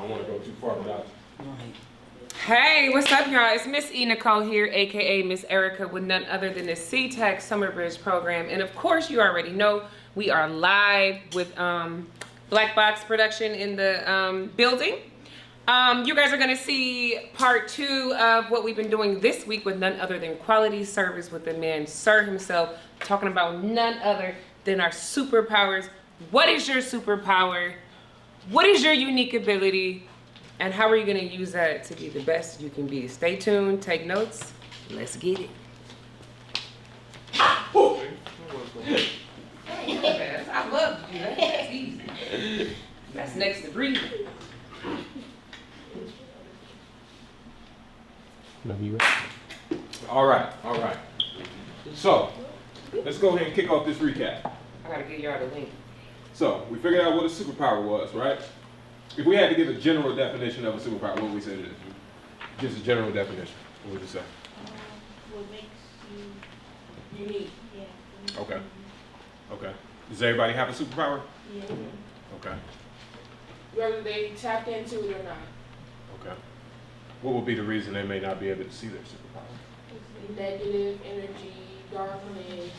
don't want to go too far without. Hey, what's up, y'all? It's Miss E. Nicole here, aka Miss Erica, with none other than the CTEC Summer Bridge program. And of course, you already know we are live with Black Box Production in the building. You guys are gonna see part 2 of what we've been doing this week with none other than quality service with the man Sir himself, talking about none other than our superpowers. What is your superpower? What is your unique ability? And how are you gonna use that to be the best you can be? Stay tuned, take notes, let's get it. I love you, that's easy. That's next to breathing. All right. So, let's go ahead and kick off this recap. I gotta get y'all the link. So, we figured out what a superpower was, right? If we had to give a general definition of a superpower, what would we say it is? Just a general definition. What would you say? What makes you Unique. yeah. Okay. Does everybody have a superpower? Yeah. Okay. Whether they tapped into it or not. Okay. What would be the reason they may not be able to see their superpower? Negative energy, darkness,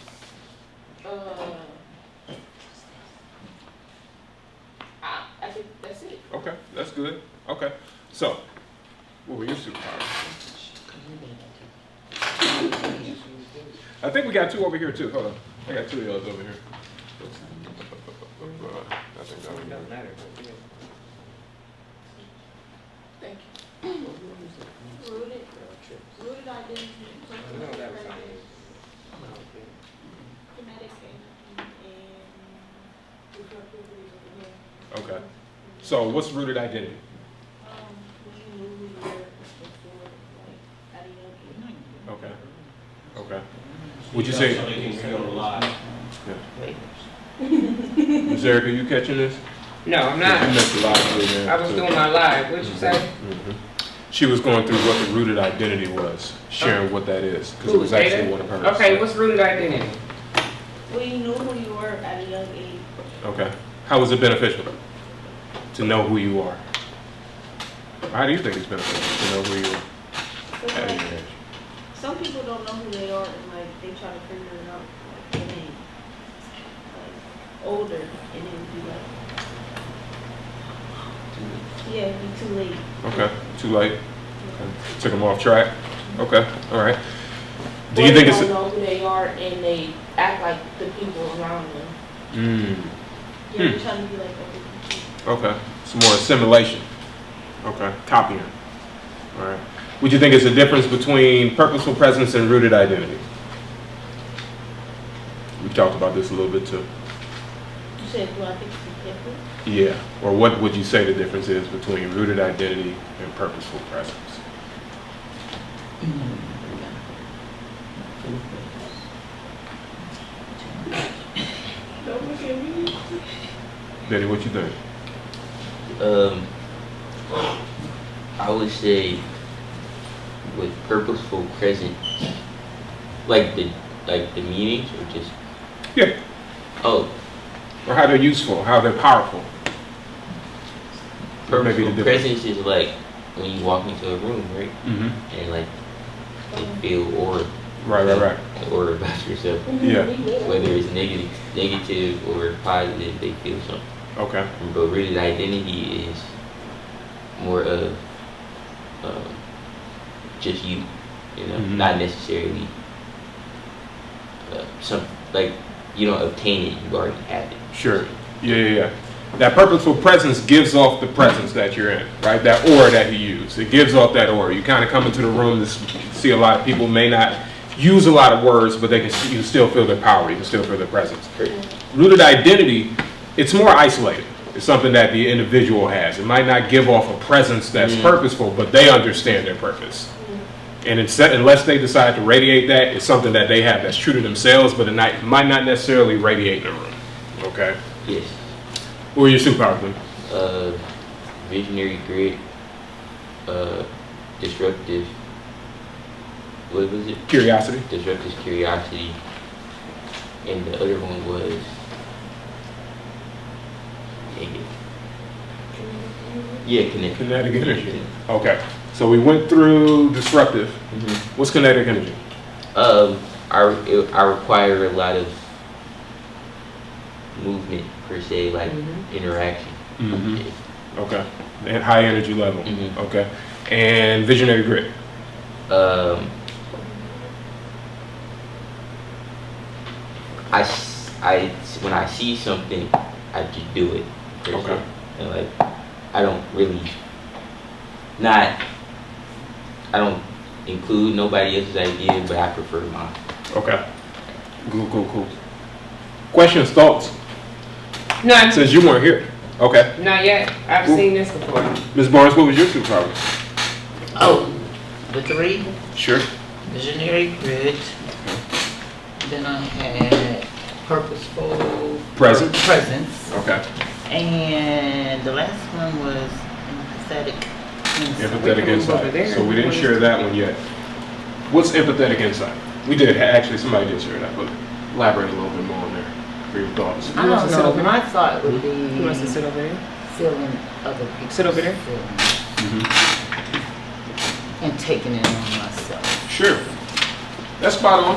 I think that's it. Okay, that's good. Okay. So, what were your superpowers? I think we got 2 over here too. Hold on. I got 2 of those over here. I think that would Doesn't matter. Thank you. Rooted identity, No, that was kinetic and disruptive reason. Okay. So, what's rooted identity? Who you knew who you were before, like, at a young age. Okay. Okay. Would you say? So they can stay alive. Ms. Erica, you catching this? No, I'm You not. missed a lot of it, man. I was doing my live. What'd you say? Mhm. She was going through what the rooted identity was, sharing what that is, because it Who, was actually Ada? one of hers. Okay, what's rooted identity? When you knew who you were at a young age. Okay. How was it beneficial to know who you are? How do you think it's beneficial to know who you are But at a like, young age? some people don't know who they are and like they try to figure it out like when they like older and then be like yeah, be too late. Okay. Too late. Okay. Took them off track. Okay. All right. Do Or you think they it's? don't know who they are and they act like the people around them. Mm. Yeah, they're trying to be like other people. Okay. Some more assimilation. Okay. Copying. All right. Would you think it's a difference between purposeful presence and rooted identity? We talked about this a little bit too. You said, do I think it's different? Yeah. Or what would you say the difference is between rooted identity and purposeful presence? Don't look at me. Betty, what you think? I would say with purposeful presence, like the meanings or just Yeah. oh Or how they're useful, how they're powerful. What may be the purposeful difference? presence is like when you walk into a room, right? Mm-hmm. And like they feel aura. Right. Aura about yourself. Yeah. Whether it's negative or positive, they feel something. Okay. But rooted identity is more of just you, Mhm. not necessarily some like you don't obtain it, you already have it. Sure. Yeah. That purposeful presence gives off the presence that you're in, right? That aura that you use. It gives off that aura. You kind of come into the room to see a lot of people may not use a lot of words, but you can still feel their power. You can still feel their presence. Rooted identity, it's more isolated. It's something that the individual has. It might not give off a presence that's purposeful, but they understand their purpose. And unless they decide to radiate that, it's something that they have that's true to themselves, but it might not necessarily radiate in the room. Okay? Yes. What are your superpowers, then? Visionary, grit, disruptive. What was it? Curiosity. Disruptive curiosity, and the other one was negative. Yeah, kinetic. Kinetic energy. Okay. So we went through disruptive. Mm-hmm. What's kinetic energy? I require a lot of movement per se, like interaction. Mm-hmm. Okay. And high energy level. Mhm. Okay. And visionary grit. When I see something, I just do it. Per se. Okay. And like, I don't really, I don't include nobody else's idea, but I prefer mine. Okay. Cool. Questions, thoughts? None. Since you weren't here. Okay. Not yet. I've seen this before. Ms. Barnes, what was your superpower? Oh, the three, Sure. visionary grid. Then I had purposeful Presence. presence. Okay. And the last one was empathetic insight. Empathetic over there. insight. So we didn't share that one yet. What's empathetic insight? We did, actually, somebody did share that, but elaborate a little bit more on there for your thoughts. I wants to sit don't over know, my thought would be Who wants to sit over there? feeling other people's Sit over there. feelings Mm-hmm. and taking it on myself. Sure. That's spot on.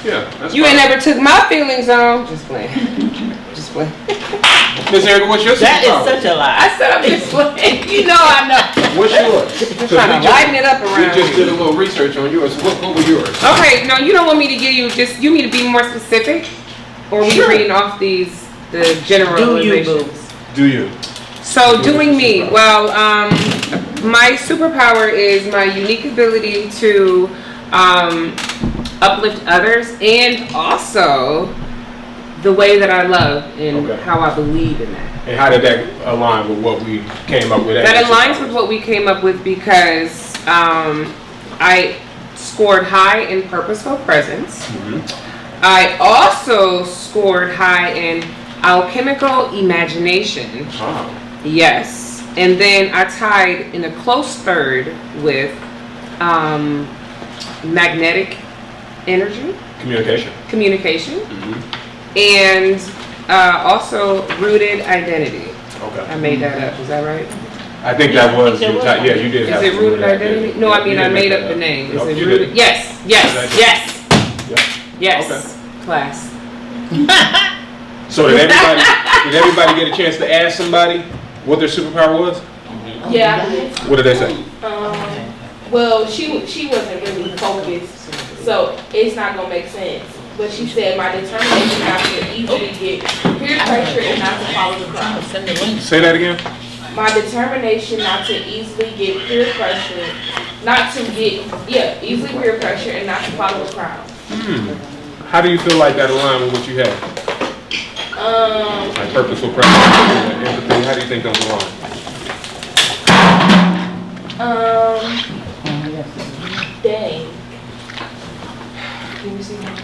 Yeah, that's You spot ain't on. never took my feelings on. Just playing. Just playing. Ms. Erica, what's your That superpower? is such a lie. I said I'm just playing. You know I know. What's yours? Just trying to lighten it up We around just you. did a little research on yours. What were yours? Okay, no, you don't want me to give you just, you need to be more specific? Or we Sure. reading off the generalizations? Do you? So doing me, well, my superpower is my unique ability to uplift others and also the way that I love and Okay. how I believe in that. And how did that align with what we came up with? That aligns with what we came up with because I scored high in purposeful presence. Mhm. I also scored high in alchemical imagination. Ah, Yes. And then I tied in a close third with magnetic energy, communication. communication, Mhm. and also rooted identity. I Okay. made that up. Is that right? I think that was there your was type. one. Yeah, you did have Is it some rooted identity? No, I You mean I didn't made make up that the name. Nope, Is it you rooted? didn't. Yes. Exactly. Yeah. Yes. Class. So did everybody get a chance to ask somebody what their superpower was? Yeah. What did they say? Well, she wasn't really focused, so it's not gonna make sense. But she said my determination not to easily get peer pressure and not to follow the crowd. Send the link. Say that again. My determination not to easily get peer pressure, easily peer pressure and not to follow the crowd. How do you feel like that aligned with what you had? Like purposeful presence, empathy. How do you think those align? Dang. Can you see that?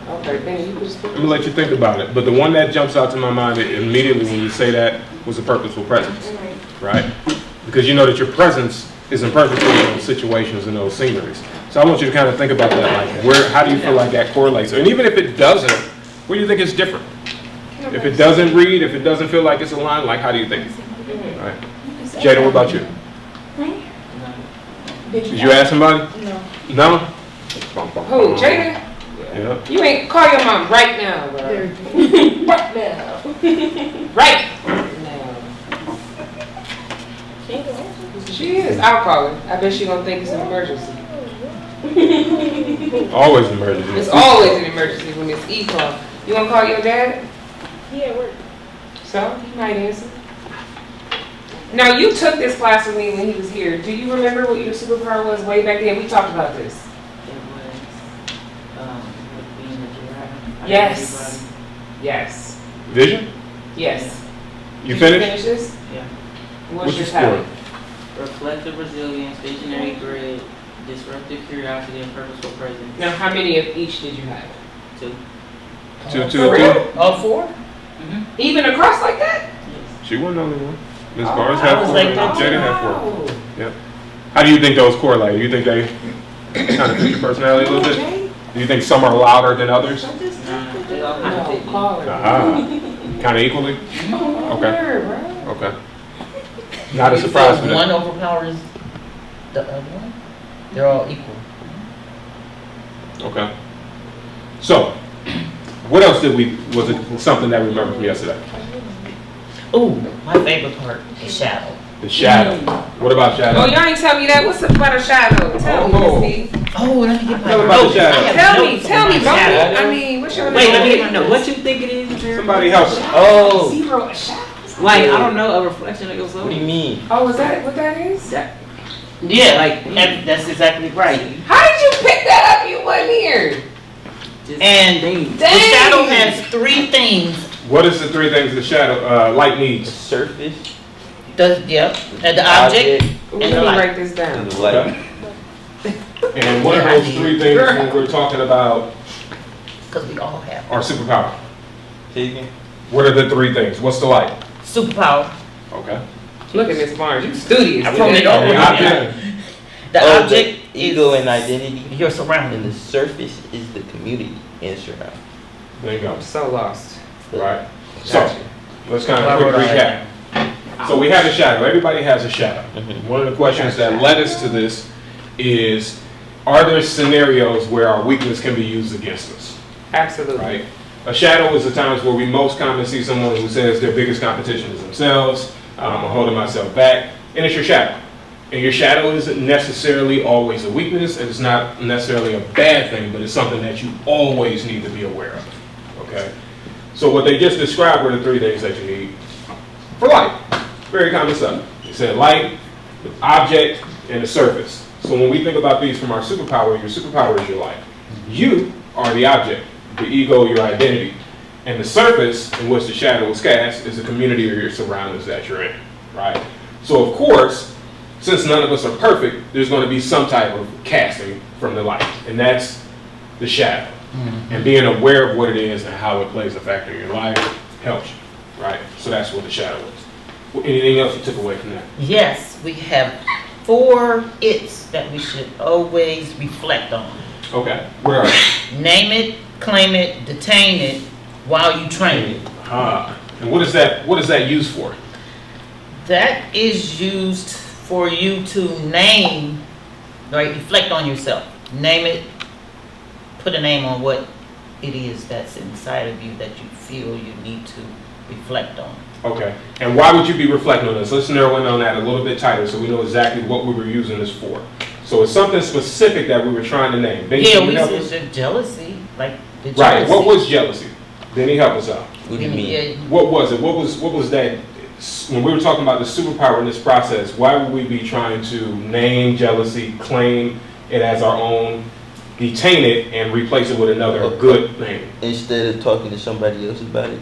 Okay, then you just I'm gonna let you think about it, but the one that jumps out to my mind immediately when you say that was a purposeful presence, right? Because you know that your presence is in perfectly in those situations and those sceneries. So I want you to kind of think about that, like how do you feel like that correlates? And even if it doesn't, where do you think it's different? If it doesn't read, if it doesn't feel like it's aligned, like how do you think? All right. Jada, what about you? Did you ask somebody? No. No? Who, Jada? Yeah. You ain't call your mom right now, bro. Right now. Right now. She is. I'll call her. I bet she gonna think it's an emergency. Always emergency. It's always an emergency when it's E-call. You wanna call your dad? Yeah, work. So, he might answer. Now, you took this class with me when he was here. Do you remember what your superpower was way back then? We talked about this. It was, with being a giraffe. Yes. Yes. Vision? Yes. You Did finished? finish this? Yeah. What's What'd your you score? talent? Reflective resilience, visionary grid, disruptive curiosity, and purposeful presence. Now, how many of each did you have? 2. For real? All 4? Even across like that? She wasn't the only one. Ms. Oh, Barnes I had was 4. like and that too. Jada had 4. Wow. Yeah. How do you think those correlate? Do you think they kind of fit your personality a little bit? Do you think some are louder than others? They all kind of No, fit me. call her. Aha. Kind Kind of equally? Oh, Okay. word, bro. Okay. Not a You surprise feel for one that. overpowers the other one? They're all equal. Okay. So, what else was it something that we remember from yesterday? Ooh, my favorite part, the shadow. The shadow. What about shadow? Oh, y'all ain't tell me that. What's up about a shadow? Tell Oh. me, Miss D. Oh, let me get my Tell about the notes. shadow. I have Tell me, notes on tell me, my Bonnie. shadow. I mean, what's your Wait, let me name? get my note. What you think it is? Jerry? Somebody help us. Oh, Zero, a shadow. like I don't know, a reflection of your soul. What do you mean? Oh, is that what that is? Yeah, Like, that's exactly right. How did you pick that up? You wasn't here. Just And things. the shadow has three things. What is the three things the shadow, light The needs? surface, The object, Ooh, And let the me light. write this down. and the light. And what are those three things when we're talking about because we all have our superpower? Say again? What are the three things? What's the light? superpower. Okay. Look at Miss Barnes. You studious. I with wrote that. it all. And the object? The Oh, object the ego is and identity. your And surroundings. the surface is the community and surrounding. There you go. I'm so lost. Right. So, Gotcha. let's kind Well, I of quick wrote all recap. that So we have a shadow. Everybody has a shadow. Mhm. One of the questions that led us to this is, are there scenarios where our weakness can be used against us? Absolutely. Right? A shadow is the times where we most commonly see someone who says their biggest competition is themselves, I'm holding myself back, and it's your shadow. And your shadow isn't necessarily always a weakness, and it's not necessarily a bad thing, but it's something that you always need to be aware of, okay? So what they just described were the three things that you need for light. Very common stuff. They said light, the object, and the surface. So when we think about these from our superpower is your light. You are the object, the ego, your identity. And the surface in which the shadow is cast is the community or your surroundings that you're in, right? So of course, since none of us are perfect, there's going to be some type of casting from the light, and that's the shadow. And being aware of what it is and how it plays a factor in your life helps you, right? So that's what the shadow is. Anything else you took away from that? Yes, we have 4 it's that we should always reflect on. Okay, where are you? Name it, claim it, detain it while you train it. And what is that used for? That is used for you to name, right? Reflect on yourself. Name it, put a name on what it is that's inside of you that you feel you need to reflect on. Okay, and why would you be reflecting on this? Let's narrow in on that a little bit tighter so we know exactly what we were using this for. So it's something specific that we were trying to name. Benny, Yeah, can you we help us? said jealousy, like the jealousy. Right, what was jealousy? Benny, help us out. What do you mean? Yeah, What was it? What was that? When we were talking about the superpower in this process, why would we be trying to name jealousy, claim it as our own, detain it, and replace it with another good thing? Instead of talking to somebody else about it?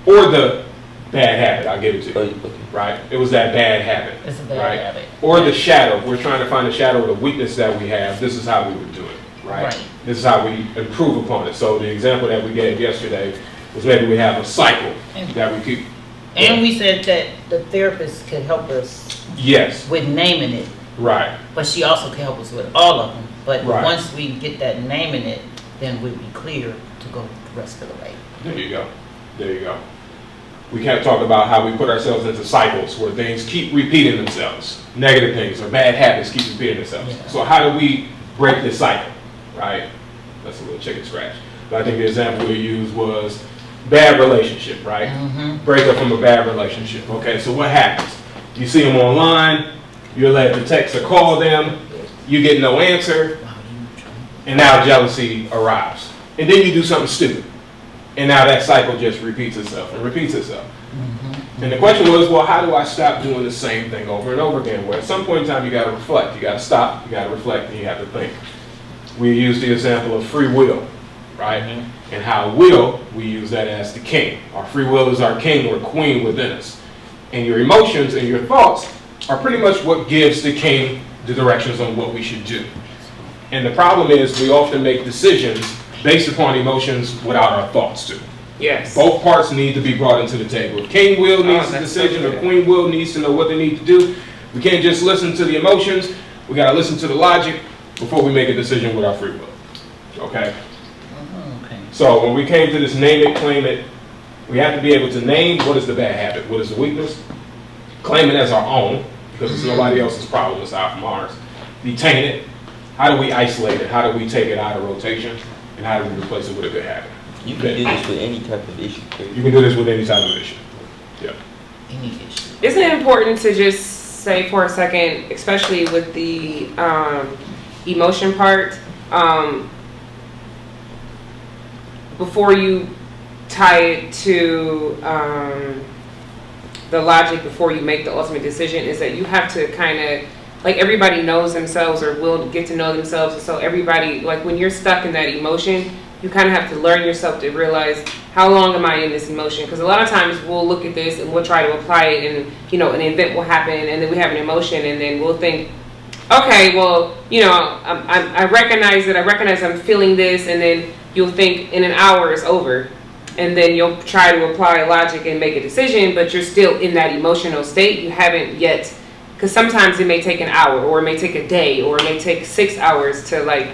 Or the bad habit, I'll give it to Oh, you, okay. right? It was that bad habit, It's a bad right? habit. Or the shadow. We're trying to find the shadow of the weakness that we have. This is how we would do it, right? Right. This is how we improve upon it. So the example that we gave yesterday was maybe we have a cycle that we keep. And we said that the therapist could help us Yes, with naming it, right. but she also can help us with all of them. But Right. once we get that naming it, then we'll be clear to go the rest of the way. There you go. There you go. We can't talk about how we put ourselves into cycles where things keep repeating themselves. Negative things or bad habits keep repeating themselves. Yeah. So how do we break this cycle, right? That's a little chicken scratch. But I think the example we used was bad relationship, right? Break up from a bad relationship. Okay, so what happens? You see them online, you're led to text or call them, you get no answer, and now jealousy arrives. And then you do something stupid. And now that cycle just repeats itself and repeats itself. And the question was, well, how do I stop doing the same thing over and over again? Well, at some point in time, you got to reflect. You got to stop, you got to reflect, and you have to think. We use the example of free will, right? And how will, we use that as the king. Our free will is our king or queen within us. And your emotions and your thoughts are pretty much what gives the king the directions on what we should do. And the problem is we often make decisions based upon emotions without our thoughts too. Yes. Both parts need to be brought into the table. If King Will needs a that's decision so or good. Queen Will needs to know what they need to do, we can't just listen to the emotions. We got to listen to the logic before we make a decision with our free will. Okay? Okay. So when we came to this name it, claim it, We have to be able to name what is the bad habit, what is the weakness, claim it as our own, because it's nobody else's problem aside from ours. Detain it. How do we isolate it? How do we take it out of rotation? And how do we replace it with a good habit? You can do this with any type of issue, Craig. You can do this with any type of issue. Yeah. Any issue. Isn't it important to just say for a second, especially with the emotion part, before you tie it to the logic, before you make the ultimate decision, is that you have to kind of, like, everybody knows themselves or will get to know themselves, and so everybody, like, when you're stuck in that emotion, you kind of have to learn yourself to realize, how long am I in this emotion? Because a lot of times we'll look at this and we'll try to apply it, and you know, an event will happen, and then we have an emotion, and then we'll think, okay, well, you know, I recognize it. I recognize I'm feeling this, and then you'll think in an hour it's over, and then you'll try to apply logic and make a decision, but you're still in that emotional state. You haven't yet, because sometimes it may take an hour, or it may take a day, or it may take 6 hours to like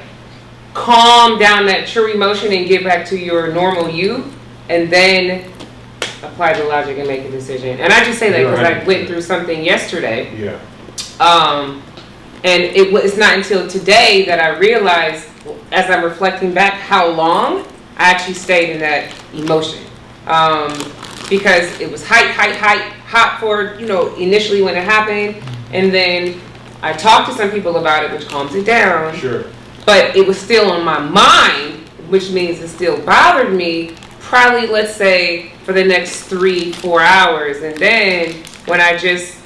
calm down that true emotion and get back to your normal you, and then apply the logic and make a decision. And I just say that because I went through something yesterday. Yeah. And it's not until today that I realized, as I'm reflecting back, how long I actually stayed in that emotion. Because it was hot for, you know, initially when it happened. And then I talked to some people about it, which calms it down. Sure. But it was still on my mind, which means it still bothered me, probably, let's say, for the next 3-4 hours. And then when I just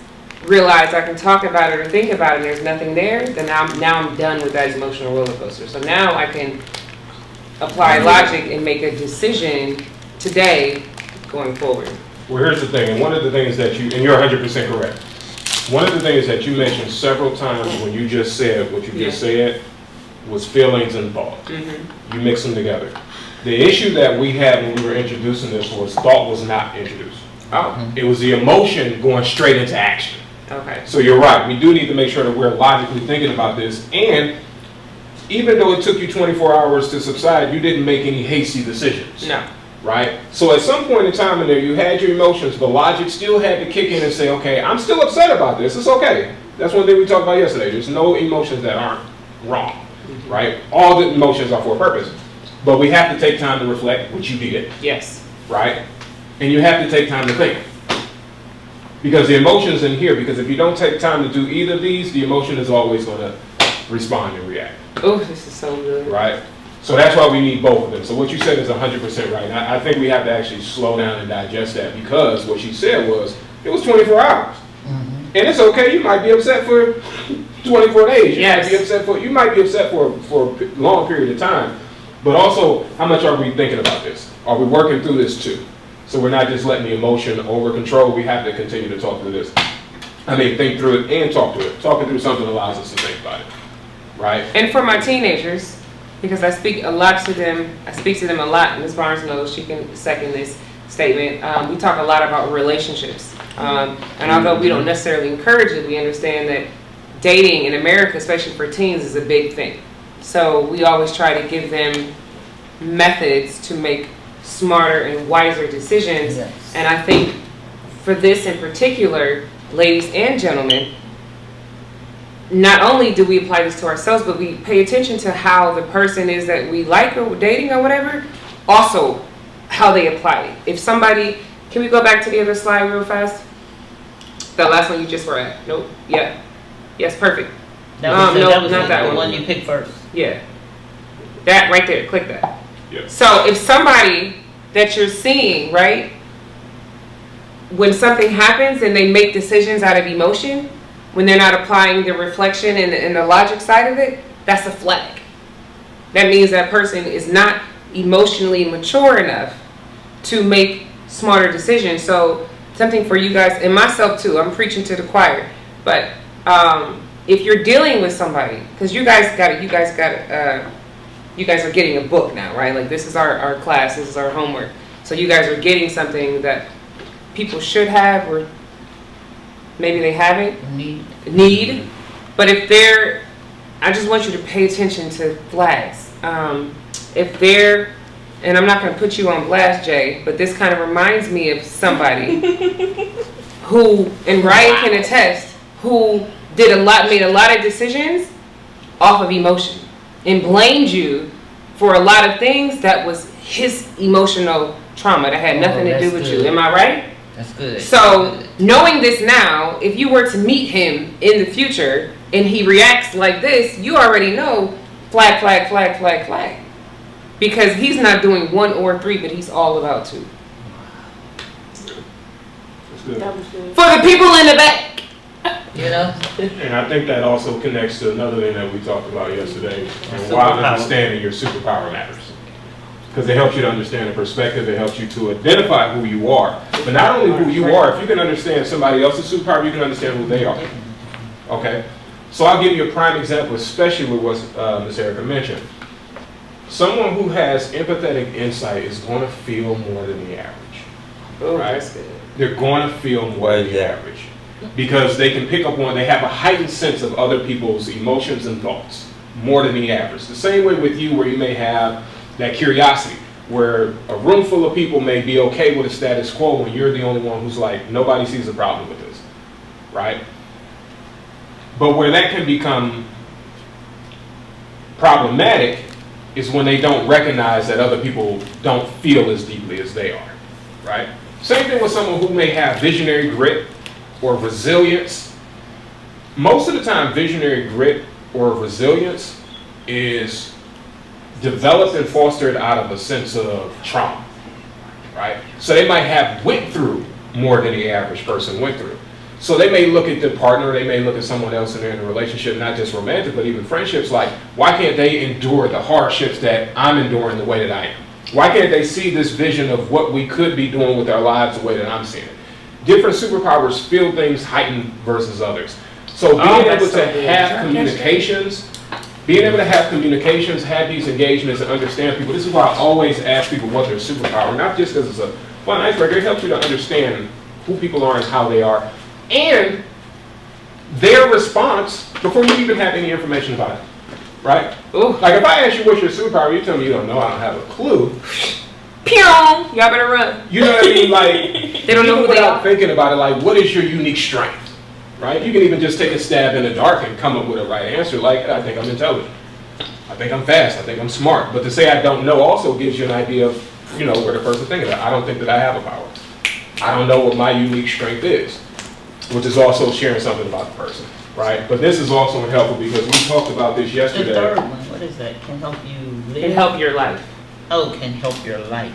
realized I can talk about it or think about it and there's nothing there, then now I'm done with that emotional roller coaster. So now I can apply logic and make a decision today going forward. Well, here's the thing, and one of the things that and you're 100% correct. One of the things that you mentioned several times when you just said what you just said was feelings and thought. You mix them together. The issue that we had when we were introducing this was thought was not introduced. Oh, It was the emotion going straight into action. okay. So you're right. We do need to make sure that we're logically thinking about this. And even though it took you 24 hours to subside, you didn't make any hasty decisions. No. Right? So at some point in time in there, you had your emotions, but logic still had to kick in and say, okay, I'm still upset about this. It's okay. That's one thing we talked about yesterday. There's no emotions that aren't wrong. Right? All the emotions are for a purpose. But we have to take time to reflect, which you did. Yes. Right? And you have to take time to think. Because the emotion's in here, because if you don't take time to do either of these, the emotion is always going to respond and react. Oh, this is so good. Right? So that's why we need both of them. So what you said is 100% right. And I think we have to actually slow down and digest that, because what she said was, it was 24 hours. And it's okay, you might be upset for 24 days. You might be upset for a long period of time. But also, how much are we thinking about this? Are we working through this too? So we're not just letting the emotion over control. We have to continue to talk through this. Think through it and talk through it. Talking through something allows us to think about it. Right? And for my teenagers, because I speak a lot to them, I speak to them a lot. Ms. Barnes knows, she can second this statement. We talk a lot about relationships. And although we don't necessarily encourage it, we understand that dating in America, especially for teens, is a big thing. So we always try to give them methods to make smarter and wiser decisions. Yes. And I think for this in particular, ladies and gentlemen, not only do we apply this to ourselves, but we pay attention to how the person is that we like or dating or whatever, also how they apply it. If somebody, can we go back to the other slide real fast? That last one you just were at. Nope. Yeah. Yes, perfect. That was not that the one. one you picked first. Yeah. That right there. Click that. Yeah. So if somebody that you're seeing, right, when something happens and they make decisions out of emotion, when they're not applying the reflection and the logic side of it, that's a flag. That means that person is not emotionally mature enough to make smarter decisions. So something for you guys, and myself too, I'm preaching to the choir, but if you're dealing with somebody, because you guys are getting a book now, right? Like, this is our class, this is our homework. So you guys are getting something that people should have, or maybe they haven't. Need. But if I just want you to pay attention to flags. If they're and I'm not gonna put you on blast, Jay, but this kind of reminds me of somebody who, and Ryan can attest, who made a lot of decisions off of emotion and blamed you for a lot of things that was his emotional trauma that had nothing to do that's with good. you. Am I right? That's good. So, knowing this now, if you were to meet him in the future and he reacts like this, you already know flag, flag, flag, flag, flag. Because he's not doing 1 or 3, but he's all about 2. That's good. That was good. For the people in the back. You know? And I think that also connects to another thing that we talked about yesterday, and why Superpower. understanding your superpower matters. Because it helps you to understand the perspective, it helps you to identify who you are. But not only who you are, if you can understand somebody else's superpower, you can understand who they are. Okay? So I'll give you a prime example, especially with what Ms. Erica mentioned. Someone who has empathetic insight is going to feel more than the average. Oh, Right. that's good. They're going to feel more than the average. Because they can pick up on, they have a heightened sense of other people's emotions and thoughts, more than the average. The same way with you, where you may have that curiosity, where a room full of people may be okay with the status quo when you're the only one who's like, nobody sees a problem with this, right? But where that can become problematic is when they don't recognize that other people don't feel as deeply as they are, right? Same thing with someone who may have visionary grit or resilience. Most of the time, visionary grit or resilience is developed and fostered out of a sense of trauma, right? So they might have went through more than the average person went through. So they may look at their partner, they may look at someone else and they're in a relationship, not just romantic, but even friendships, like, why can't they endure the hardships that I'm enduring the way that I am? Why can't they see this vision of what we could be doing with our lives the way that I'm seeing it? Different superpowers feel things heightened versus others. So being able that's so to good. have communications, have these engagements and understand people. This is why I always ask people what their superpower, not just because it's a fun icebreaker, it helps you to understand who people are and how they are, and their response before you even have any information about it, right? Ooh. Like if I ask you what's your superpower, you tell me you don't know, I don't have a clue. Pew! Y'all better run. You know what I mean? Like, They don't know even who they without are. thinking about it, like, what is your unique strength? Right? You can even just take a stab in the dark and come up with a right answer. Like, I think I'm intelligent. I think I'm fast. I think I'm smart. But to say I don't know also gives you an idea of, you know, where the person thinking that. I don't think that I have a power. I don't know what my unique strength is, which is also sharing something about the person. Right? But this is also helpful because we talked about this The yesterday. third one, what is that? Can help you live? And help your life. Oh, can help your life.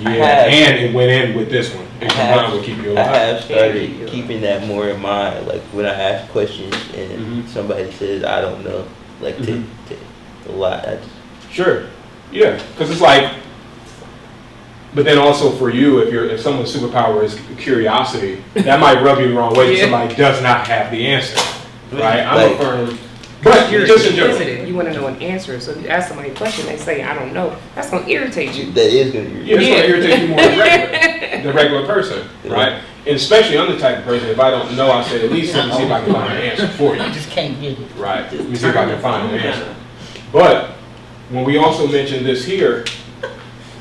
Yeah, I have- and it went in with this one. It combined with keep you I alive. have started keeping that more in mind, like when I ask questions and Mhm. somebody says I don't know, like Mhm. a lot. I just, Sure. Yeah, because it's like, but then also for you, if someone's superpower is curiosity, that might rub you the wrong way if Yeah. somebody does not have the answer, right? I'm Like- a firm, but You're just in general. inquisitive. You want to know an answer. So if you ask somebody a question, they say, I don't know. That's going to irritate you. that is gonna Yeah, it's Yeah. gonna irritate you more than the regular person, right? And especially I'm the type of person, if I don't know, I say, at least let me see if I can find an answer for you, I just can't get it. right? Let me see if I can find an answer. But when we also mention this here,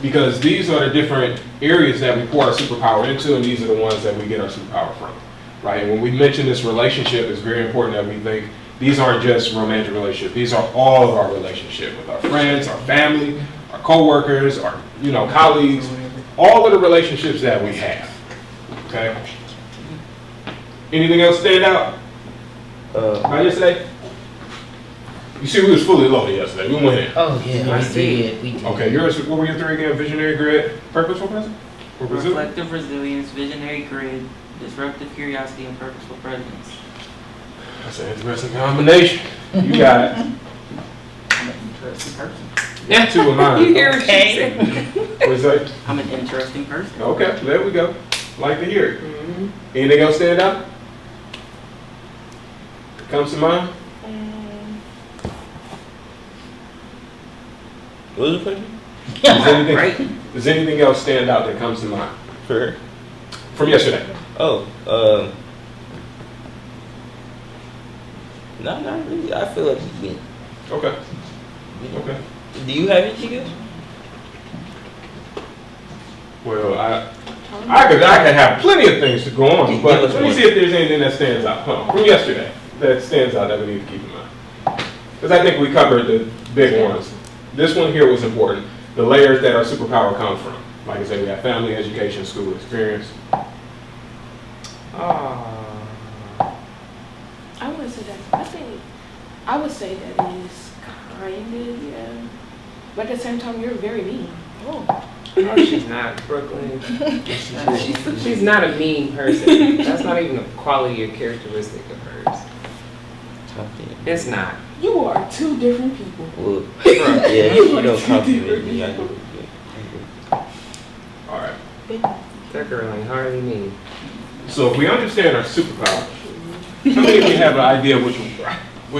because these are the different areas that we pour our superpower into, and these are the ones that we get our superpower from, right? And when we mention this relationship, it's very important that we think these aren't just romantic relationships. These are all of our relationships with our friends, our family, our coworkers, our colleagues, all of the relationships that we have. Okay. Anything else stand out? By yesterday? You see, we was fully loaded yesterday. We went in. Oh, yeah, I we see. did, we did. Okay, yours, what were your 3 again? Visionary grit, purposeful presence? Or Brazil? Reflective resilience, visionary grid, disruptive curiosity, and purposeful presence. That's an interesting combination. You got I'm an interesting person. Yeah. 2 of mine. You hear what she Okay. said? What's that? I'm an interesting person. Okay, there we go. Like to hear it. Mhm. Anything else stand out? Comes to mind? what was the question? Does anything else stand out that comes to mind For her? from yesterday? Oh, no, not really. I feel like we've been. Okay. Okay. Do you have anything else? Well, I could have plenty of things to go on, but Give us let me one. see if there's anything that stands out from yesterday that stands out that we need to keep in mind. Because I think we covered the big ones. This one here was important. The layers that our superpower comes from. Like I said, we have family, education, school experience. I wouldn't say that. I would say that it is kind of, yeah. But at the same time, you're very mean. Oh, she's not Brooklyn. She's not a mean person. That's not even a quality or characteristic of hers. It's not. You are two different people. Well, yeah, you don't compliment me. I do. All right. That girl ain't hardly mean. So if we understand our superpower, how many of you have an idea what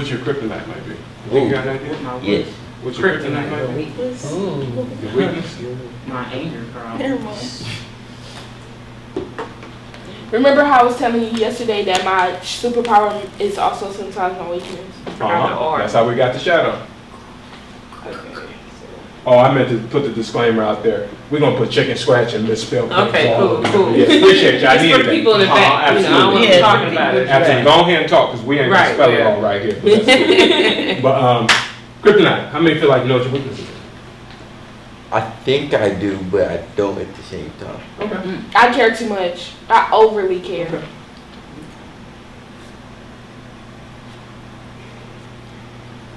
your kryptonite might be? You got an idea? Yes. What your kryptonite Kryptonite, might the be? weakness. Your weakness? My anger problem. Never mind. Remember how I was telling you yesterday that my superpower is also sometimes my weakness? That's how we got the shadow. Okay. Oh, I meant to put the disclaimer out there. We're gonna put chicken scratch and misspell things. Okay, all cool, over. cool. Yeah, appreciate you. I It's needed for that. people in the back, you know, I Absolutely. wasn't Yeah, talking about it. Absolutely. Go ahead and talk, because we ain't gonna Right, spell it yeah. all right here. But, that's but kryptonite, how many feel like you know what your weaknesses are? I think I do, but I don't at the same time. Okay. I care too much. I overly care. Okay.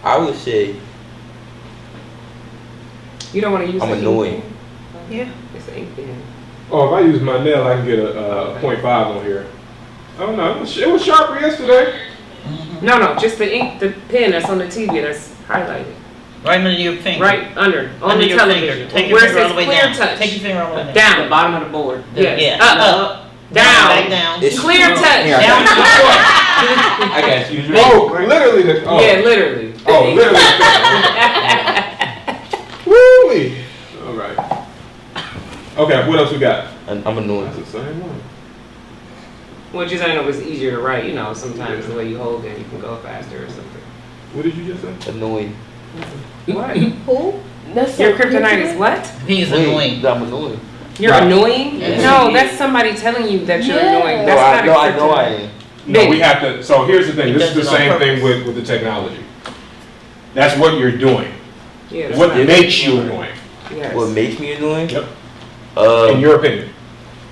I would say You don't want to use I'm the ink annoying. pen? Yeah. It's the ink pen. Oh, if I use my nail, I can get a 0.5 on here. Oh no, it was sharper yesterday. No, just the ink, the pen that's on the TV that's highlighted. Right under your finger. Right under, on Under the your television. finger. Take your Where it finger all says the way clear down. touch. Take your finger all the way down. The Down. bottom of the board. Yes. Yeah. Up. Back Down. down. It's Clear touch. Here, Down to the floor. I got you. Oh, literally. Oh, Yeah, literally. oh literally. Woo-wee. All right. Okay, what else we got? and I'm annoying. That's the same one. Well, just I know it's easier to write, you know, sometimes the way you hold it, you can go faster or something. What did you just say? Annoying. What? Who? That's Your so kryptonite is what? He's Wait, annoying. I'm annoying. You're Right. annoying? Yes. No, that's somebody telling you that you're Yeah. annoying. No, That's I not know, a I know I kryptonite. am. No, we have to, so here's the thing, He this is does the it on same thing purpose. with the technology. That's what you're doing. Yeah, that's What not- makes you annoying, Yes. What makes me annoying? Yep. Uh, in your opinion?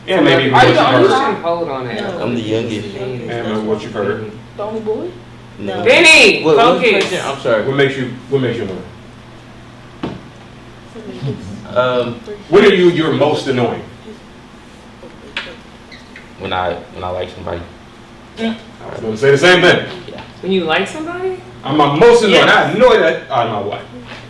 And maybe even Are what you you've the only You heard. one? shouldn't hold on it. I'm the youngest. And what you've heard. The only boy? No. Benny, What was the focus. question? I'm sorry. What makes you annoying? When You're most annoying? I like somebody. I was gonna say the same thing. When you like somebody? I'm my most annoying, I know that, my wife.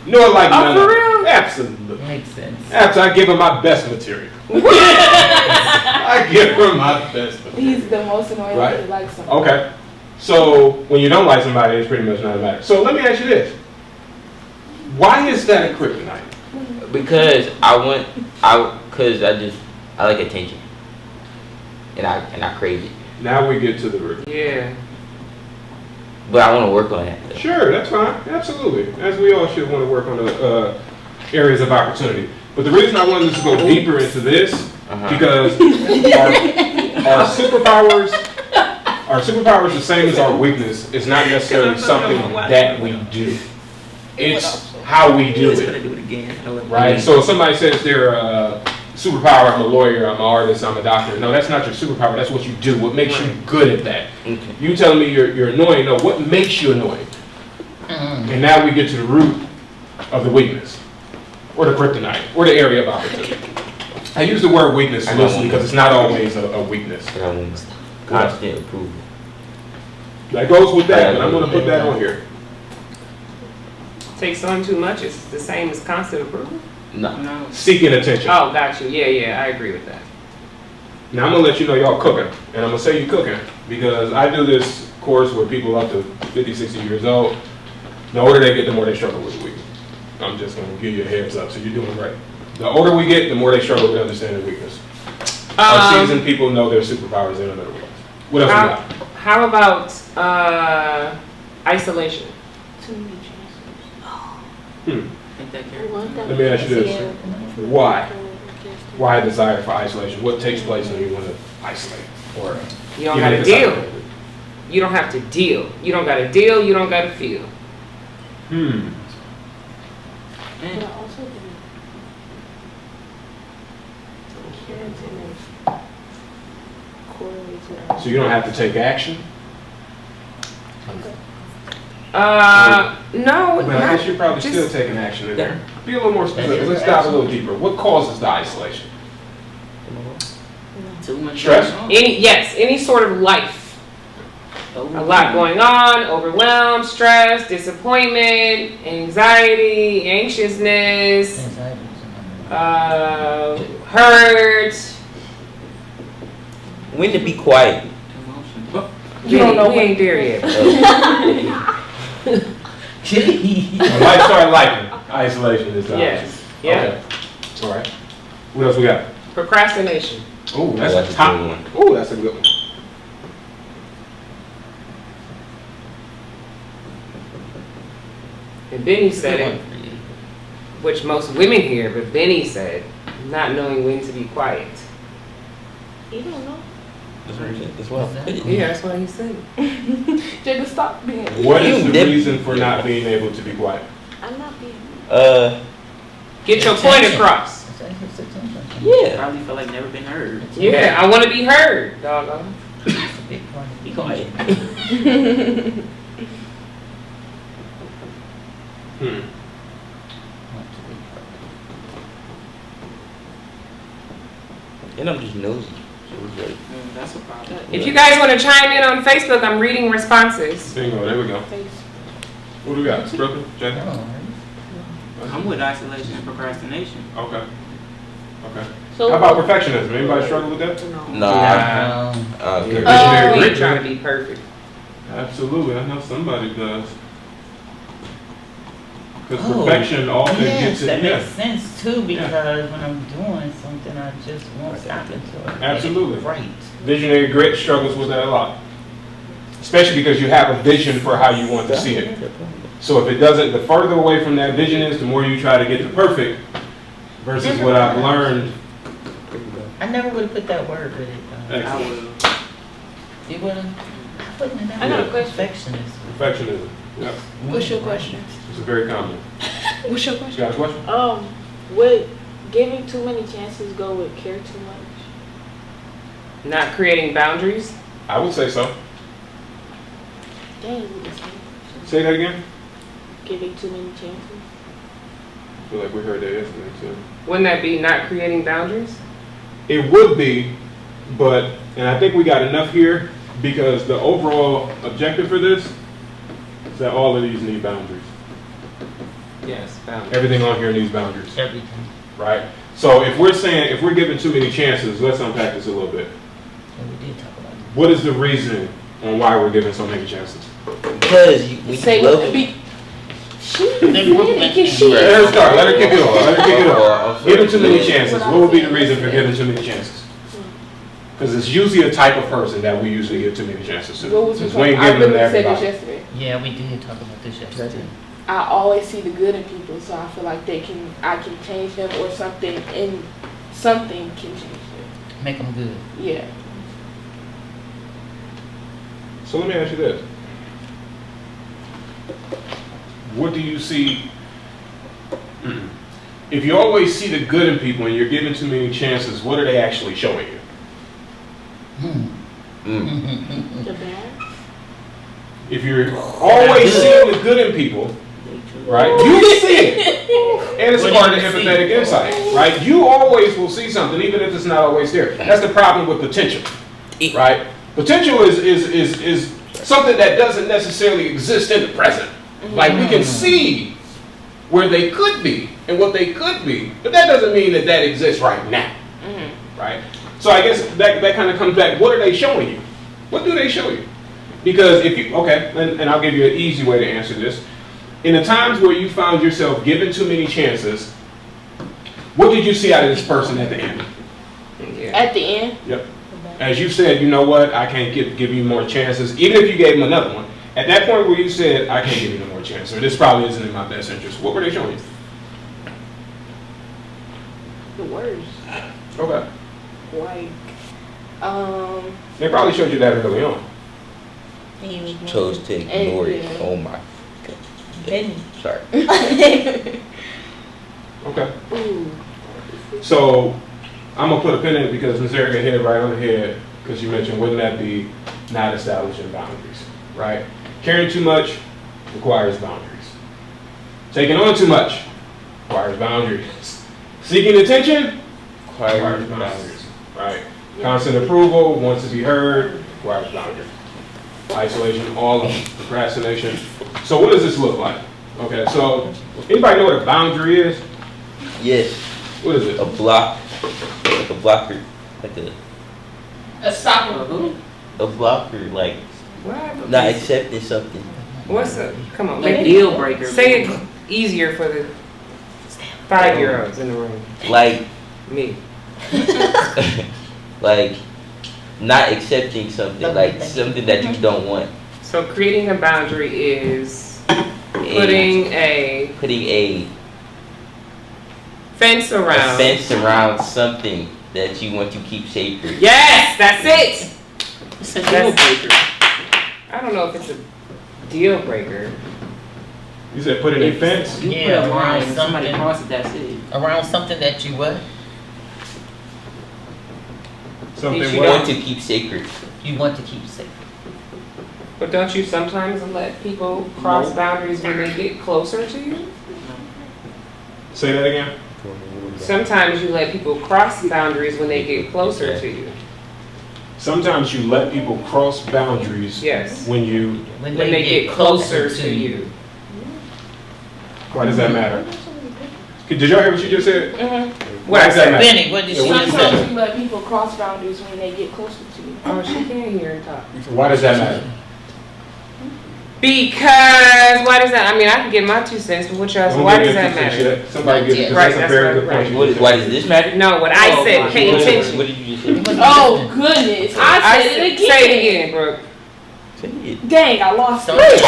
No, I like Oh, none for of it. real? Absolutely. Makes sense. I give her my best material. I give her my best material. He's the most annoying Right. when he likes someone. Okay. So when you don't like somebody, it's pretty much not a matter. So let me ask you this. Why is that a kryptonite? Because I like attention. And I crave it. Now we get to the root. Yeah. But I want to work on that. Though. Sure, that's fine. Absolutely. As we all should want to work on the areas of opportunity. But the reason I wanted to go deeper into this, because our superpowers, the same as our weakness, is not necessarily something that we do. It's how we do Just gonna it. do it again. Right? So if somebody says they're a superpower, I'm a lawyer, I'm an artist, I'm a doctor. No, that's not your superpower. That's what you do. What makes you good at that? Okay. You telling me you're annoying. No, what makes you annoying? And now we get to the root of the weakness, or the kryptonite, or the area of opportunity. I use the word weakness loosely because it's not always a weakness. And I want constant approval. That goes with that, but I'm going to put that on here. Takes on too much, it's the same as constant approval? No. No. Seeking attention. Oh, got you. Yeah, I agree with that. Now I'm going to let you know y'all cooking, and I'm going to say you cooking because I do this course with people up to 50, 60 years old. The older they get, the more they struggle with the weakness. I'm just going to give you a heads up, so you're doing right. The older we get, the more they struggle with understanding weakness. Our seasoned people know their superpowers, they know their weakness. What else we got? How about isolation? Too many chances. Ain't that terrible? Let me ask you this. Why? Why a desire for isolation? What takes place when you want to isolate? Or You don't even gotta if it's deal. isolated? You don't have to deal. You don't gotta deal, you don't gotta feel. But I also think parenting is correlated to our. So you don't have to take action? No, But I guess you're probably just- still taking action in there. Be a little more specific. Let's dive a little deeper. What causes the isolation? Too much Stress? going on. any sort of life. A lot going on, overwhelmed, stress, disappointment, anxiety, anxiousness, Anxiety is another one. hurt. When to be quiet? Emotion. You don't know, we ain't there yet. When life started liking, isolation is the Yes. option. Yeah. Okay. All right. What else we got? Procrastination. Oh, that's That's a a top good one. Oh, that's a good one. And Benny said it, which most women hear, but Benny said, not knowing when to be quiet. You don't know. That's what I'm saying as well. Yeah, that's what he said. Just stop being. What is the Dip- reason for not being able to be quiet? I'm not being. Get your point across. Yeah. Probably feel like never been heard. Yeah, I want to be heard, doggone. Be quiet. Hmm. And I'm just nosy. So it's like, That's a problem. If you guys want to chime in on Facebook, I'm reading responses. Bingo, there we go. What do we got? Brooklyn? Jay? I'm with isolation and procrastination. Okay. Okay. So How about perfectionism? Anybody struggle with that? nah. Yeah. Okay. Visionary We grit? ain't trying to be perfect. Absolutely, I know somebody does. Because Oh, perfection often Yes, gets that it. makes Yeah, sense too, because when I'm doing something, I just won't stop until I get it Absolutely. right. visionary grit struggles with that a lot. Especially because you have a vision for how you want to see it. So if it doesn't, the further away from that vision is, the more you try to get the perfect. Versus what I've learned. I never would have put that word with it. I Excellent. will. You wouldn't? I wouldn't have. I got a question. Perfectionist. Perfectionism. Yep. What's your question? It's a very common. What's your You question? got a question? Would giving too many chances go with care too much? Not creating boundaries. I would say so. Dang, what is that? Say that again. Giving too many chances? I feel like we heard that yesterday too. Wouldn't that be not creating boundaries? It would be, but, and I think we got enough here because the overall objective for this is that all of these need boundaries. Yes, boundaries. Everything on here needs boundaries, Everything. right? So if we're saying, if we're giving too many chances, let's unpack this a little bit. And we did talk about it. What is the reasoning on why we're giving so many chances? Because we Say love what? it. She can she? Let her start, let her kick it off, let her kick it off. Giving too many chances, what would be the reason for giving too many chances? Because it's usually a type of person that we usually give too many chances to. What was Since your we ain't I giving them to literally said this everybody. yesterday. Yeah, we did talk about this yesterday. I always see the good in people, so I feel like I can change them or something, and something can change them. Make them good. Yeah. So let me ask you this. What do you see, if you always see the good in people and you're giving too many chances, what are they actually showing you? The bad? If you're always seeing the good in people, right, you see it. And it's a What part do of you empathetic see? insight, right? You always will see something, even if it's not always there. That's the problem with potential, right? Potential is something that doesn't necessarily exist in the present. Like we can see where they could be and what they could be, but that doesn't mean that that exists right now, right? So I guess that kind of comes back. What are they showing you? What do they show you? Because if you, okay, and I'll give you an easy way to answer this. In the times where you found yourself given too many chances, what did you see out of this person at the end? Yeah. At the end, Yep. As you said, you know what, I can't give you more chances, even if you gave them another one. At that point where you said, I can't give you no more chances, or this probably isn't in my best interest, what were they showing you? the worst. Okay. Like, They probably showed you that early on. Chose to ignore it. yeah. Oh my. Then- Sorry. Okay. ooh, So I'm gonna put a pin in it because Ms. Erica hit it right on the head because you mentioned wouldn't that be not establishing boundaries, right? Caring too much requires boundaries. Taking on too much requires boundaries. Seeking attention requires boundaries, right? Constant approval, wants to be heard, requires boundaries. Isolation, all of them, procrastination. So what does this look like? Okay, so anybody know what a boundary is? Yes. What is it? A block. Like a blocker. Like a stopper. a blocker. Like What? not accepting something. What's up? Come on, Like make deal breaker. say it easier for the 5-year-olds in the room. Like Me. like not accepting something. Like something that you don't want. So creating a boundary is putting a Putting a fence around. fence around something that you want to keep sacred. Yes, that's it. It's a deal breaker. I don't know if it's a deal breaker. You said put in a fence? You Yeah, put a line, around and somebody something. crosses, that's it. Around something that you what? Something You You what? want to keep sacred. You want to keep safe. But don't you sometimes let people cross boundaries when they get closer to you? Say that again? Sometimes you let people cross boundaries when they get closer to you. Sometimes you let people cross boundaries Yes. when you, When they get closer to you. why does that matter? Did y'all hear what you just said? What I does that said. matter? Benny, what did Yeah, she what you say? Sometimes you let people cross boundaries when they get closer to you. Oh, she can't hear and talk. Why does that matter? Because why does that? I mean, I can get my 2 cents, but what y'all? Don't Why get does your that 2 cents matter? yet. Somebody get it. 'cause Right, that's a that's very right, good right. point. What, why does this matter? No, what I said. Pay What attention. What did you just say? Oh goodness, I said it again. Say it again, Brooke. Say it. Dang, I lost So- it.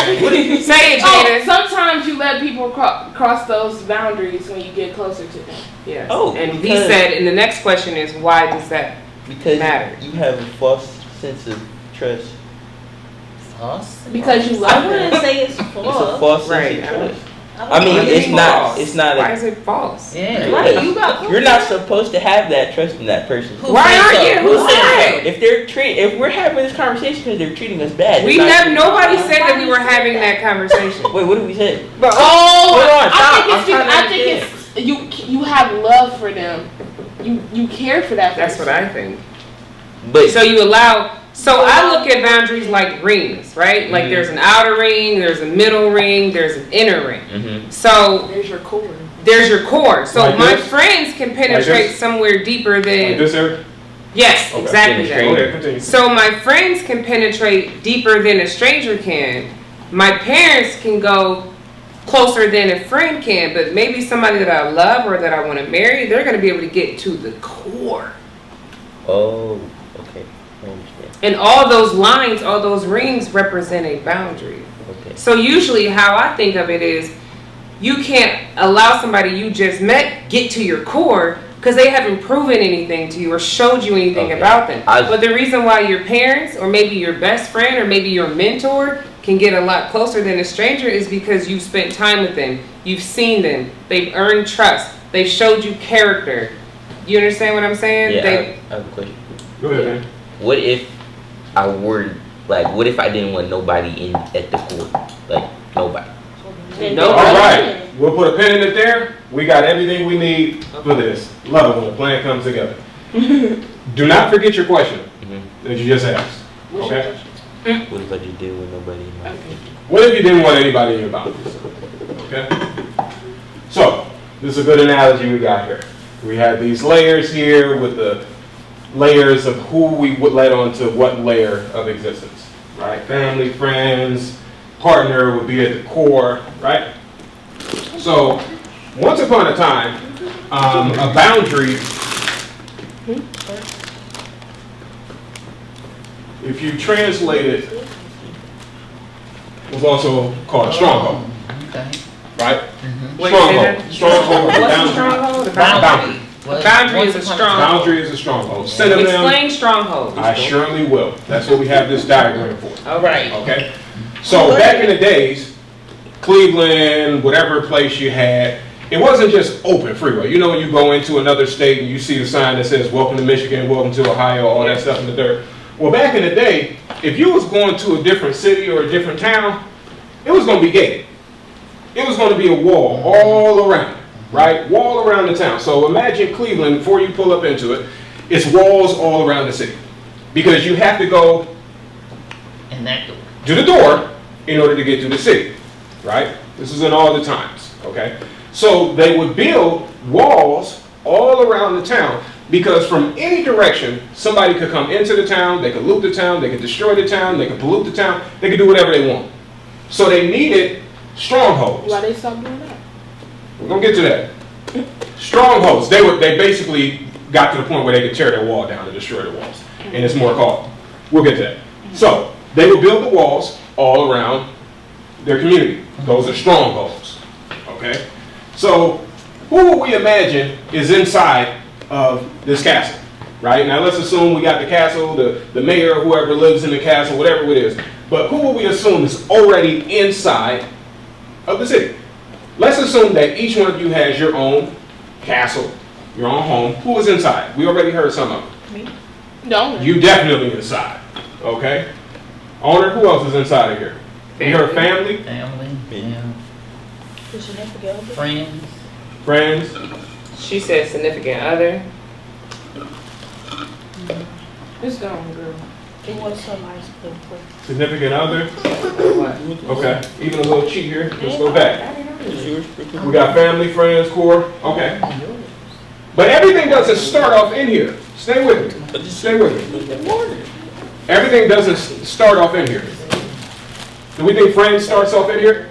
Say it, Oh, Jada. sometimes you let people cross those boundaries when you get closer to them. Yes. Oh, and he because- said, and the next question is, why does that? Because Matter. you have a false sense of trust. False? Because you I love wouldn't them. say it's It's a false. false Right. sense of trust. I I mean, Why is it's it not. false? It's not. Why A, is it false? Yeah. Right, you got you're not supposed to have that trust in that person. Who Why said aren't so? you? Who Who said said? If we're having this conversation because they're treating us bad. We it's not- never. Nobody said that we were having that conversation. Wait, what did we say? But Oh, Hold on, stop. I think I'm trying to it's you have love for them. You care for that person. that's what I think. But So you allow. So I look at boundaries like rings, right? Like there's an outer ring, there's a middle ring, there's an inner ring. Mhm. So There's your core. there's your core. So Like my this? friends can penetrate this? somewhere deeper Like than. this, Eric? Yes, Okay. exactly that. Okay, continue. So my friends can penetrate deeper than a stranger can. My parents can go closer than a friend can, but maybe somebody that I love or that I want to marry, they're going to be able to get to the core. oh, okay, I understand. And all those lines, all those rings represent a boundary. Okay. So usually how I think of it is you can't allow somebody you just met get to your core because they haven't proven anything to you or showed you anything Okay. about them. I- But the reason why your parents or maybe your best friend or maybe your mentor can get a lot closer than a stranger is because you've spent time with them. You've seen them. They've earned trust. They've showed you character. You understand what I'm saying? Yeah, They, I have a question. Go ahead, man. What if I were like? What if I didn't want nobody in at the core? Like nobody. No. All right, we'll put a pin in it there. We got everything we need for this. Love it when the plan comes together. Do not forget your question Mhm. that you just asked. What's your Okay? question? What if I just did with nobody in my What if you didn't want anybody in your boundaries? Okay? So, this is a good analogy we got here. We had these layers here with the layers of who we would let onto what layer of existence, right? Family, friends, partner would be at the core, right? So, once upon a time, a boundary, if you translate it, was also called a stronghold, Okay. right? Mhm. Wait, say Stronghold. that. Stronghold. What's a Boundary. stronghold? A Boundary. Boundary. What? Boundary is a Once upon strong- time. Boundary is a stronghold. Synonym, Explain stronghold. I surely will. That's what we have this diagram for. Okay. Right. Okay? So back in the days, Cleveland, whatever place you had, it wasn't just open freeway. You know when you go into another state and you see the sign that says, welcome to Michigan, welcome to Ohio, all that stuff in the dirt. Well, back in the day, if you was going to a different city or a different town, it was going to be gated. It was going to be a wall all around, right? Wall around the town. So imagine Cleveland, before you pull up into it, it's walls all around the city. Because you have to go And that door. to the door in order to get to the city, right? This is in all the times, okay? So they would build walls all around the town because from any direction, somebody could come into the town, they could loot the town, they could destroy the town, they could pollute the town, they could do whatever they want. So they needed strongholds. Why they stop doing that? We're gonna get to that. Strongholds. They basically got to the point where they could tear their wall down and destroy the walls. And it's more called. We'll get to that. So they would build the walls all around their community. Those are strongholds. Okay? So who would we imagine is inside of this castle? Right? Now let's assume we got the castle, the mayor, whoever lives in the castle, whatever it is. But who will we assume is already inside of the city? Let's assume that each one of you has your own castle, your own home. Who is inside? We already heard some of them. Don't. You definitely inside. Okay? Owner, who else is inside of here? We heard family, Family. Yeah. Is your name together? Friends. friends. She said significant other. It's gone, girl. It was so nice to put. Significant other. What? Okay. Even a little cheat here. Let's go back. We got family, friends, core. Okay. But everything doesn't start off in here. Stay with me. Stay with me. Everything doesn't start off in here. Do we think friends starts off in here?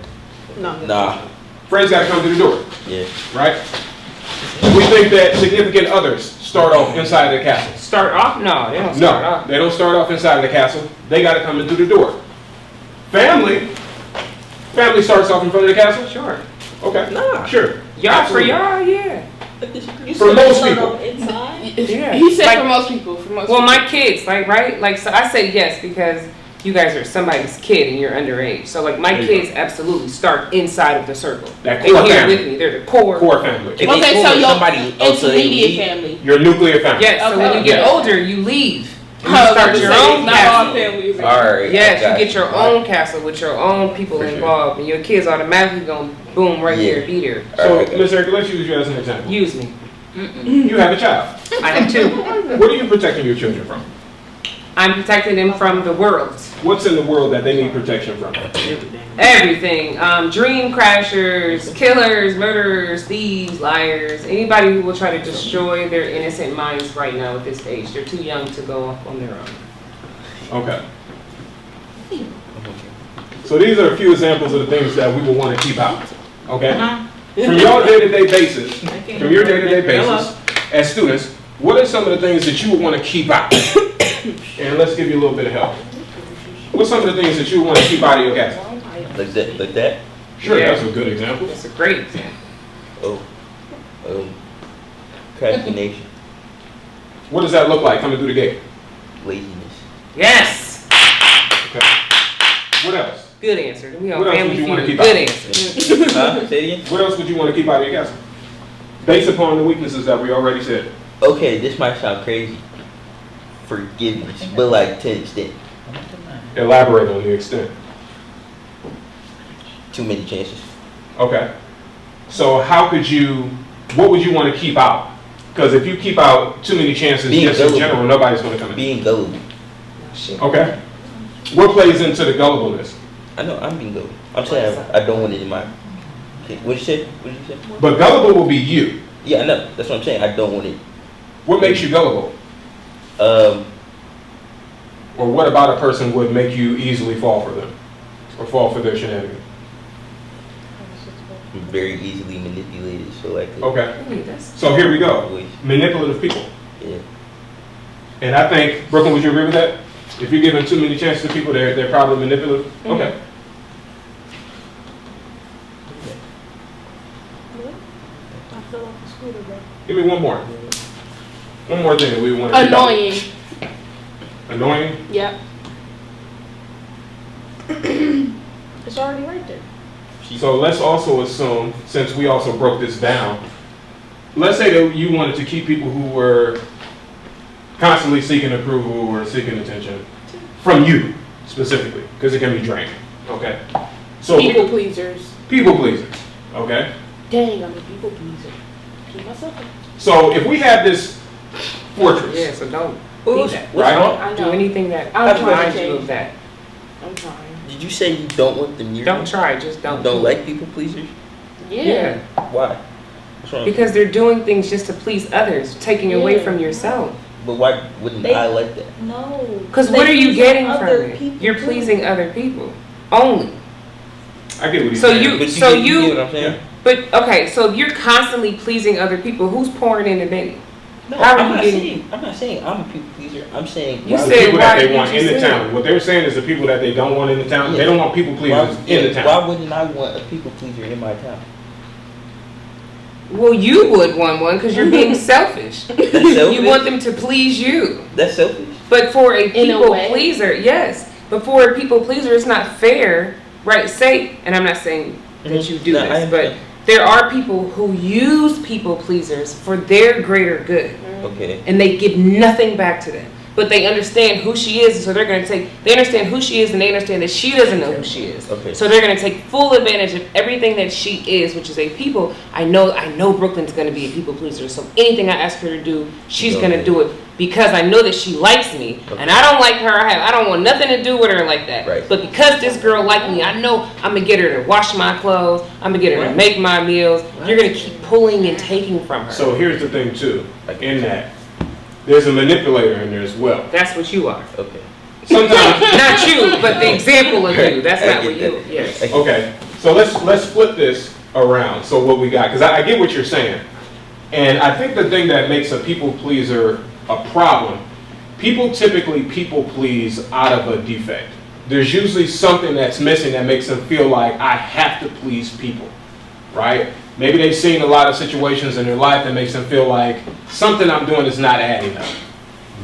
Nah. Friends got to come to the door, Yeah. right? Do we think that significant others start off inside the castle? Start off? No, they don't start No, off. they don't start off inside of the castle. They got to come in through the door. Family starts off in front of the castle? Sure. Okay. Nah. Sure. Y'all, for Absolutely. y'all, yeah. For most people. Inside? Yeah. He said Like- for most people. For most Well, people. my kids, like, right? Like, so I say yes because you guys are somebody's kid and you're underage. So, like, my There you kids absolutely start inside of the circle. That They're core here family. with me. They're the core. Core family. If they Okay, cool so with your somebody else, so they intermediate leave. family. Your nuclear family. Yes, so when you Okay. get Yes. older, you leave. And you Oh, start but your so own not all castle. families. Alright. Yes, I got you get your own castle with your own people For sure. involved, and your kids automatically gonna boom right Yeah. there, be there. So, Alright. Ms. Erica, let's use you as an example. Use me. You have a child. I have two. What are you protecting your children from? I'm protecting them from the world. What's in the world that they need protection from? Everything. Dream crashers, killers, murderers, thieves, liars, anybody who will try to destroy their innocent minds right now at this age. They're too young to go off on their own. Okay. So these are a few examples of the things that we will want to keep out. Okay? From your day-to-day basis, from your day-to-day basis, as students, what are some of the things that you would want to keep out? And let's give you a little bit of help. What's some of the things that you would want to keep out of your castle? Like that. Like that. Sure, Yeah. that's a good example. That's a great example. Oh. Procrastination. What does that look like coming through the gate? Laziness. Yes! Okay. What else? Good answer. We on What else Family would you wanna Feud. keep Good out? answer. Huh? Say it again. What else would you want to keep out of your castle? Based upon the weaknesses that we already said. Okay, this might sound crazy. Forgiveness, but like to an extent. Elaborate on the extent. Too many chances. Okay. So what would you want to keep out? Because if you keep out too many chances, Being just in gullible. general, nobody's going to come in. Being gullible. Shit. Okay. What plays into the gullibleness? I know I'm being gullible. I'm saying I don't want it in my. Okay, what you say? What did you say? But gullible will be you. Yeah, I know. That's what I'm saying. I don't want it. What makes you gullible? Or what about a person would make you easily fall for them? Or fall for their shenanigans? I'm very easily manipulated, so like. Okay. Hey, that's So here we go. Always. Manipulative people. Yeah. And I think, Brooklyn, would you agree with that? If you're giving too many chances to people, they're probably manipulative? Okay. Fill out the scooter, bro. Give me one more. One more thing that we want to Annoying. Annoying? Yep. It's already right there. So let's also assume, since we also broke this down, let's say that you wanted to keep people who were constantly seeking approval or seeking attention from you specifically, because it can be draining. Okay? So People pleasers. people pleasers. Okay? Dang, I'm a people pleaser. Keep myself up. So if we have this fortress, Yeah, so don't Well, be that. right? I Do know. anything that I'm trying reminds to you of change. that. I'm trying. Did you say you don't want them near Don't you? try, just don't. Don't like people pleasers? Yeah. Why? What's wrong? Because they're doing things just to please others, taking away Yeah. from yourself. But why wouldn't They- I like that? No. Because They what are you please getting from other it? people You're too. pleasing other people only. I get what he's So saying. you- But So get you- what I'm saying? But okay, so if you're constantly pleasing other people, who's pouring in the Benny? No, How are I'm you not getting- saying I'm a people pleaser. I'm saying You why The said people why that they did want you in the say town. What they're saying is the people that they don't want in the town, they don't want people pleasers in the town. Why wouldn't I want a people pleaser in my town? Well, you would want one because you're being selfish. That's selfish. You want them to please you. That's selfish. But for a In a people way. pleaser, yes. But for a people pleaser, it's not fair, right? Say, and I'm not saying that you do No, I this, but understand. there are people who use people pleasers for their greater good, Okay. and they give nothing back to them. But they understand who she is, so they're going to they understand who she is, and they understand that she doesn't know who she is. Okay. So they're going to take full advantage of everything that she is, which is a people. I know Brooklyn's going to be a people pleaser, so anything I ask her to do, she's going to do it because I know that she likes me, Okay. and I don't like her. I don't want nothing to do with her like that. Right. But because this girl like me, I know I'm gonna get her to wash my clothes. I'm gonna get her to make my meals. You're gonna keep pulling and taking from her. So here's the thing too, in that, there's a manipulator in there as well. That's what you are. Okay. Sometimes, Not you, but the example of you. That's I not get what you. that. Yes. okay, so let's flip this around. So what we got, because I get what you're saying. And I think the thing that makes a people pleaser a problem, people typically people please out of a defect. There's usually something that's missing that makes them feel like I have to please people, right? Maybe they've seen a lot of situations in their life that makes them feel like something I'm doing is not adding up.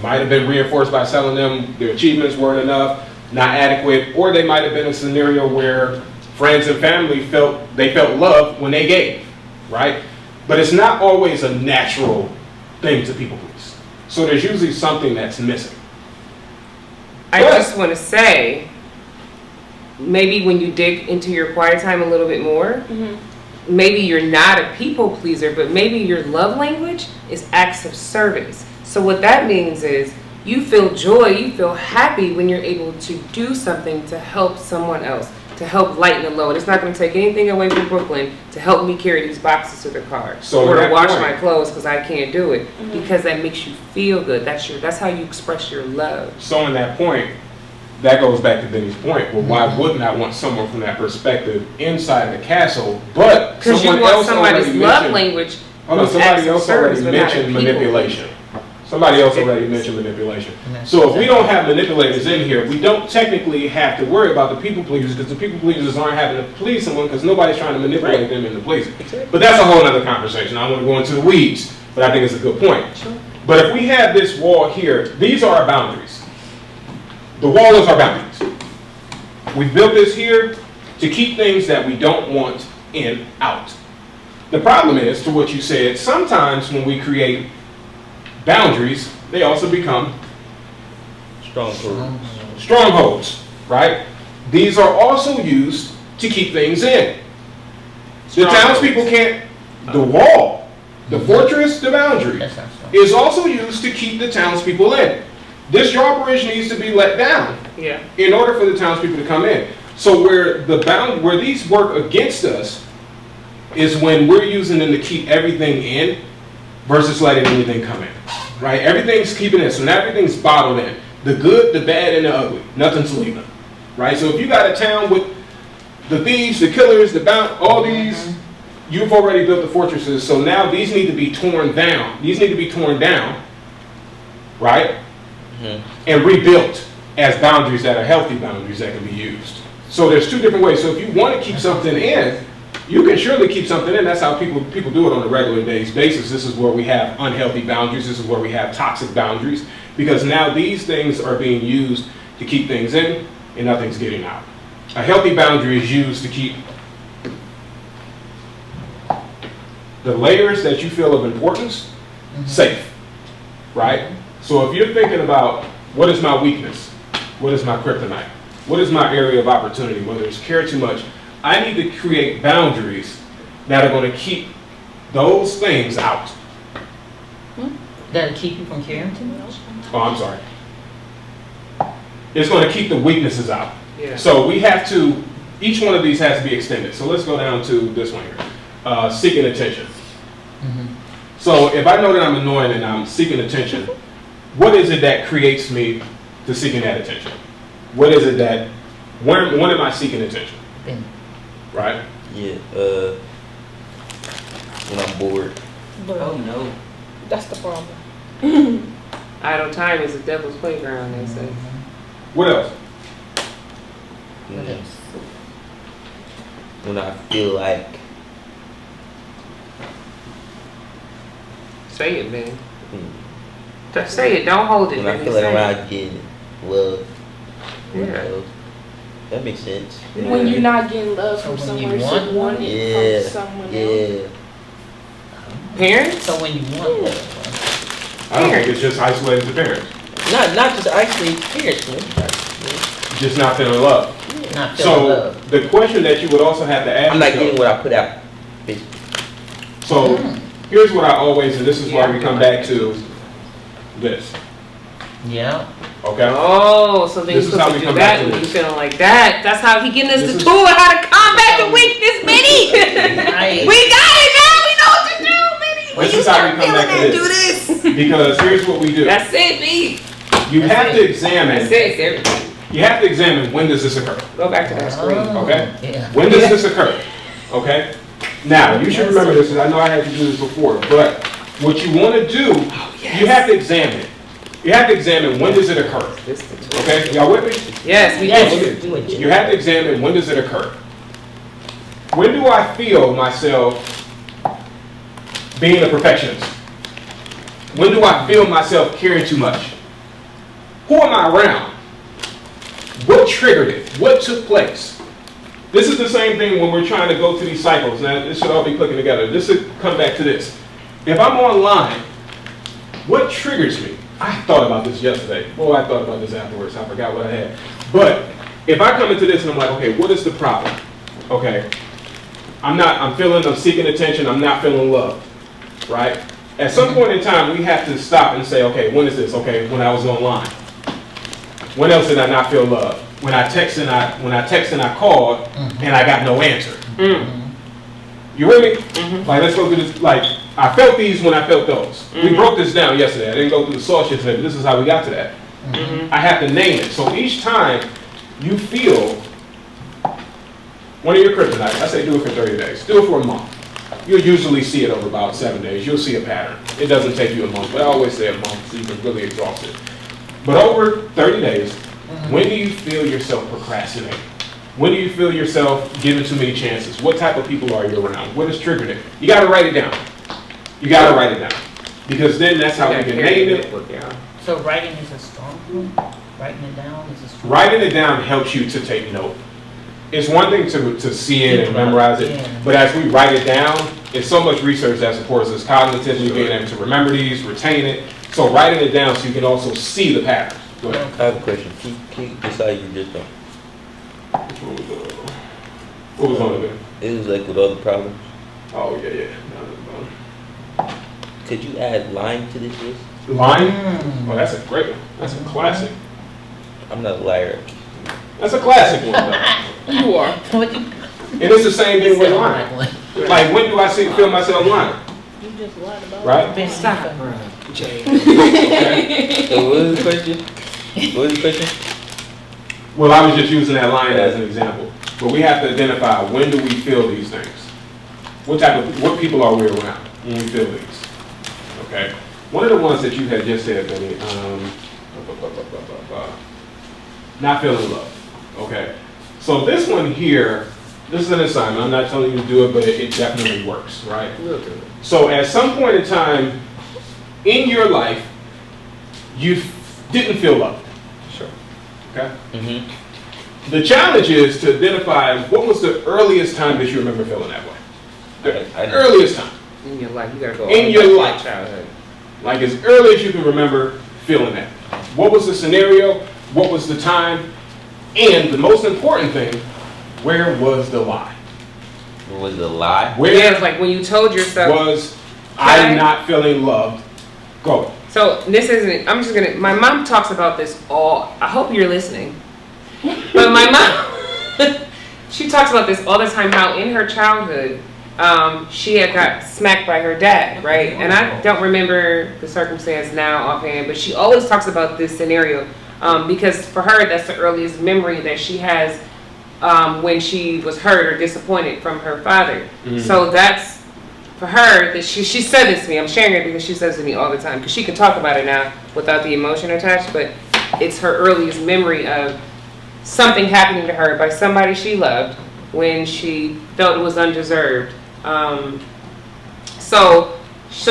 Might have been reinforced by telling them their achievements weren't enough, not adequate, or they might have been in a scenario where friends and family felt love when they gave, right? But it's not always a natural thing to people please. So there's usually something that's missing. I just want to say, maybe when you dig into your quiet time a little bit more, maybe you're not a people pleaser, but maybe your love language is acts of service. So what that means is you feel joy, you feel happy when you're able to do something to help someone else, to help lighten the load. It's not going to take anything away from Brooklyn to help me carry these boxes to the car, So or at to that wash point- my clothes because I can't do it, because that makes you feel good. That's how you express your love. So in that point, that goes back to Benny's point. Well, why wouldn't I want someone from that perspective inside the castle? But Because you someone want else somebody's already love mentioned. language. Hold on, who's somebody acts of else service, already but not a mentioned people manipulation. Somebody else already mentioned manipulation. So if we don't have manipulators in here, we don't technically have to worry about the people pleasers, because the people pleasers aren't having to please someone because nobody's trying to manipulate them into pleasing. But that's a whole other conversation. I don't want to go into the weeds, but I think it's a good point. But if we have this wall here, these are our boundaries. The wall is our boundaries. We built this here to keep things that we don't want in out. The problem is, to what you said, sometimes when we create boundaries, they also become strongholds, right? These are also used to keep things in. The townspeople can't, the wall, the fortress, the boundary, That's not so. is also used to keep the townspeople in. This drawbridge needs to be let down Yeah. in order for the townspeople to come in. So where these work against us is when we're using them to keep everything in versus letting anything come in, right? Everything's keeping in, so now everything's bottled in. The good, the bad, and the ugly. Nothing's leaving, right? So if you got a town with the thieves, the killers, all these, you've already built the fortresses, so now these need to be torn down. These need to be torn down, right? And rebuilt as boundaries that are healthy boundaries that can be used. So there's two different ways. So if you want to keep something in, You can surely keep something in. That's how people do it on a regular basis. This is where we have unhealthy boundaries. This is where we have toxic boundaries, because now these things are being used to keep things in and nothing's getting out. A healthy boundary is used to keep the layers that you feel of importance safe, right? So if you're thinking about what is my weakness, what is my kryptonite, what is my area of opportunity, whether it's care too much, I need to create boundaries that are going to keep those things out. That'll keep you from caring too much? Oh, I'm sorry. It's going to keep the weaknesses out. Yeah. So we have to, each one of these has to be extended. So let's go down to this one here, seeking attention. So if I know that I'm annoying and I'm seeking attention, what is it that creates me to seeking that attention? What is it that, when am I seeking attention? Right? Yeah, when I'm bored. Oh, no. That's the problem. Idle time is the devil's playground, they say. What else? Mm. When I feel like, Say it, man. mm, Just say it. Don't hold it. when I man. feel like I'm Say it. not getting love. Yeah. That makes sense. When you're not getting love from So when somewhere, you so want you want it from someone else. Yeah. Parents? So when you want love, I don't think it's just isolated to parents. Not just actually parents, man. Just not feeling love. not feeling So love. the question that you would also have to ask I'm not yourself- getting what I put out. So here's what I always, and this is why we come back to this, Yeah. okay? Oh, so then This you're is how supposed we to do come that back to when you this. feeling like that. That's how he getting us This the is- tool of how to combat the weakness, Minnie. Right. We got it now. We know what to do, Minnie. When This you is how start we come feeling back that, to do this. Because here's what we do. That's it, B. You have to That's examine, it, everything. you have to examine when does this occur, Go back to that screen. okay? Yeah. When does this occur, okay? Now, you should remember this, and I know I had to do this before, but what you want to do, you have to examine it. You have to examine when does it occur, This the tool. okay? Y'all with me? Yes, we Yes, do. you do it. You have to examine when does it occur. When do I feel myself being a perfectionist? When do I feel myself caring too much? Who am I around? What triggered it? What took place? This is the same thing when we're trying to go through these cycles. Now, this should all be clicking together. This should come back to this. If I'm online, what triggers me? I thought about this yesterday. Boy, I thought about this afterwards. I forgot what I had. But if I come into this and I'm like, okay, what is the problem? Okay, I'm seeking attention. I'm not feeling love, right? At some point in time, we have to stop and say, okay, when is this? Okay, when I was online. When else did I not feel love? When I text and I called and I got no answer. You with me? Like, let's go through this. Like, I felt these when I felt those. We broke this down yesterday. I didn't go through the source yesterday, but this is how we got to that. I have to name it. So each time you feel one of your kryptonites, I say do it for 30 days. Do it for a month. You'll usually see it over about 7 days. You'll see a pattern. It doesn't take you a month, but I always say a month so you can really exhaust it. But over 30 days, when do you feel yourself procrastinating? When do you feel yourself giving too many chances? What type of people are you around? What has triggered it? You got to write it down. You got to write it down. Because then that's how we can name it. So writing is a strong point? Writing it down is a strong Writing it down helps you to take note. It's one thing to see it and memorize it, Yeah. but as we write it down, it's so much research that supports us cognitively, being able to remember these, retain it. So writing it down so you can also see the patterns. Go ahead. I have a question. Can you decide you just don't? What was on it? It was like with all the problems. Oh, yeah. Could you add lying to this list? Lying? Oh, that's a great one. That's a classic. I'm not a liar. That's a classic one, though. You are. What you And it's the same thing with lying. Like, when do I feel myself lying? You just lied about Right? Stop, bro. Jay. Okay. So what was the question? What was the question? Well, I was just using that line as an example. But we have to identify, when do we feel these things? What people are we around when we feel these? Okay? One of the ones that you had just said, Benny, not feeling love. Okay? So this one here, this is an assignment. I'm not telling you to do it, but it definitely works, right? We'll do it. So at some point in time in your life, you didn't feel loved. Sure. Okay? Mm-hmm. The challenge is to identify what was the earliest time that you remember feeling that way. The I know. earliest time. In your life, you gotta go. In all your the way life. to childhood. Like as early as you can remember feeling that. What was the scenario? What was the time? And the most important thing, where was the lie? What was the lie? Where Yeah, it's like when you told yourself. was I not feeling loved? Go. So this isn't. I'm just gonna. My mom talks about this all. I hope you're listening. But my mom, she talks about this all the time. How in her childhood, she had got smacked by her dad, right? And I don't remember the circumstance now offhand, but she always talks about this scenario because for her, that's the earliest memory that she has when she was hurt or disappointed from her father. So that's for her that she said this to me. I'm sharing it because she says it to me all the time because she can talk about it now without the emotion attached, but it's her earliest memory of something happening to her by somebody she loved when she felt it was undeserved. So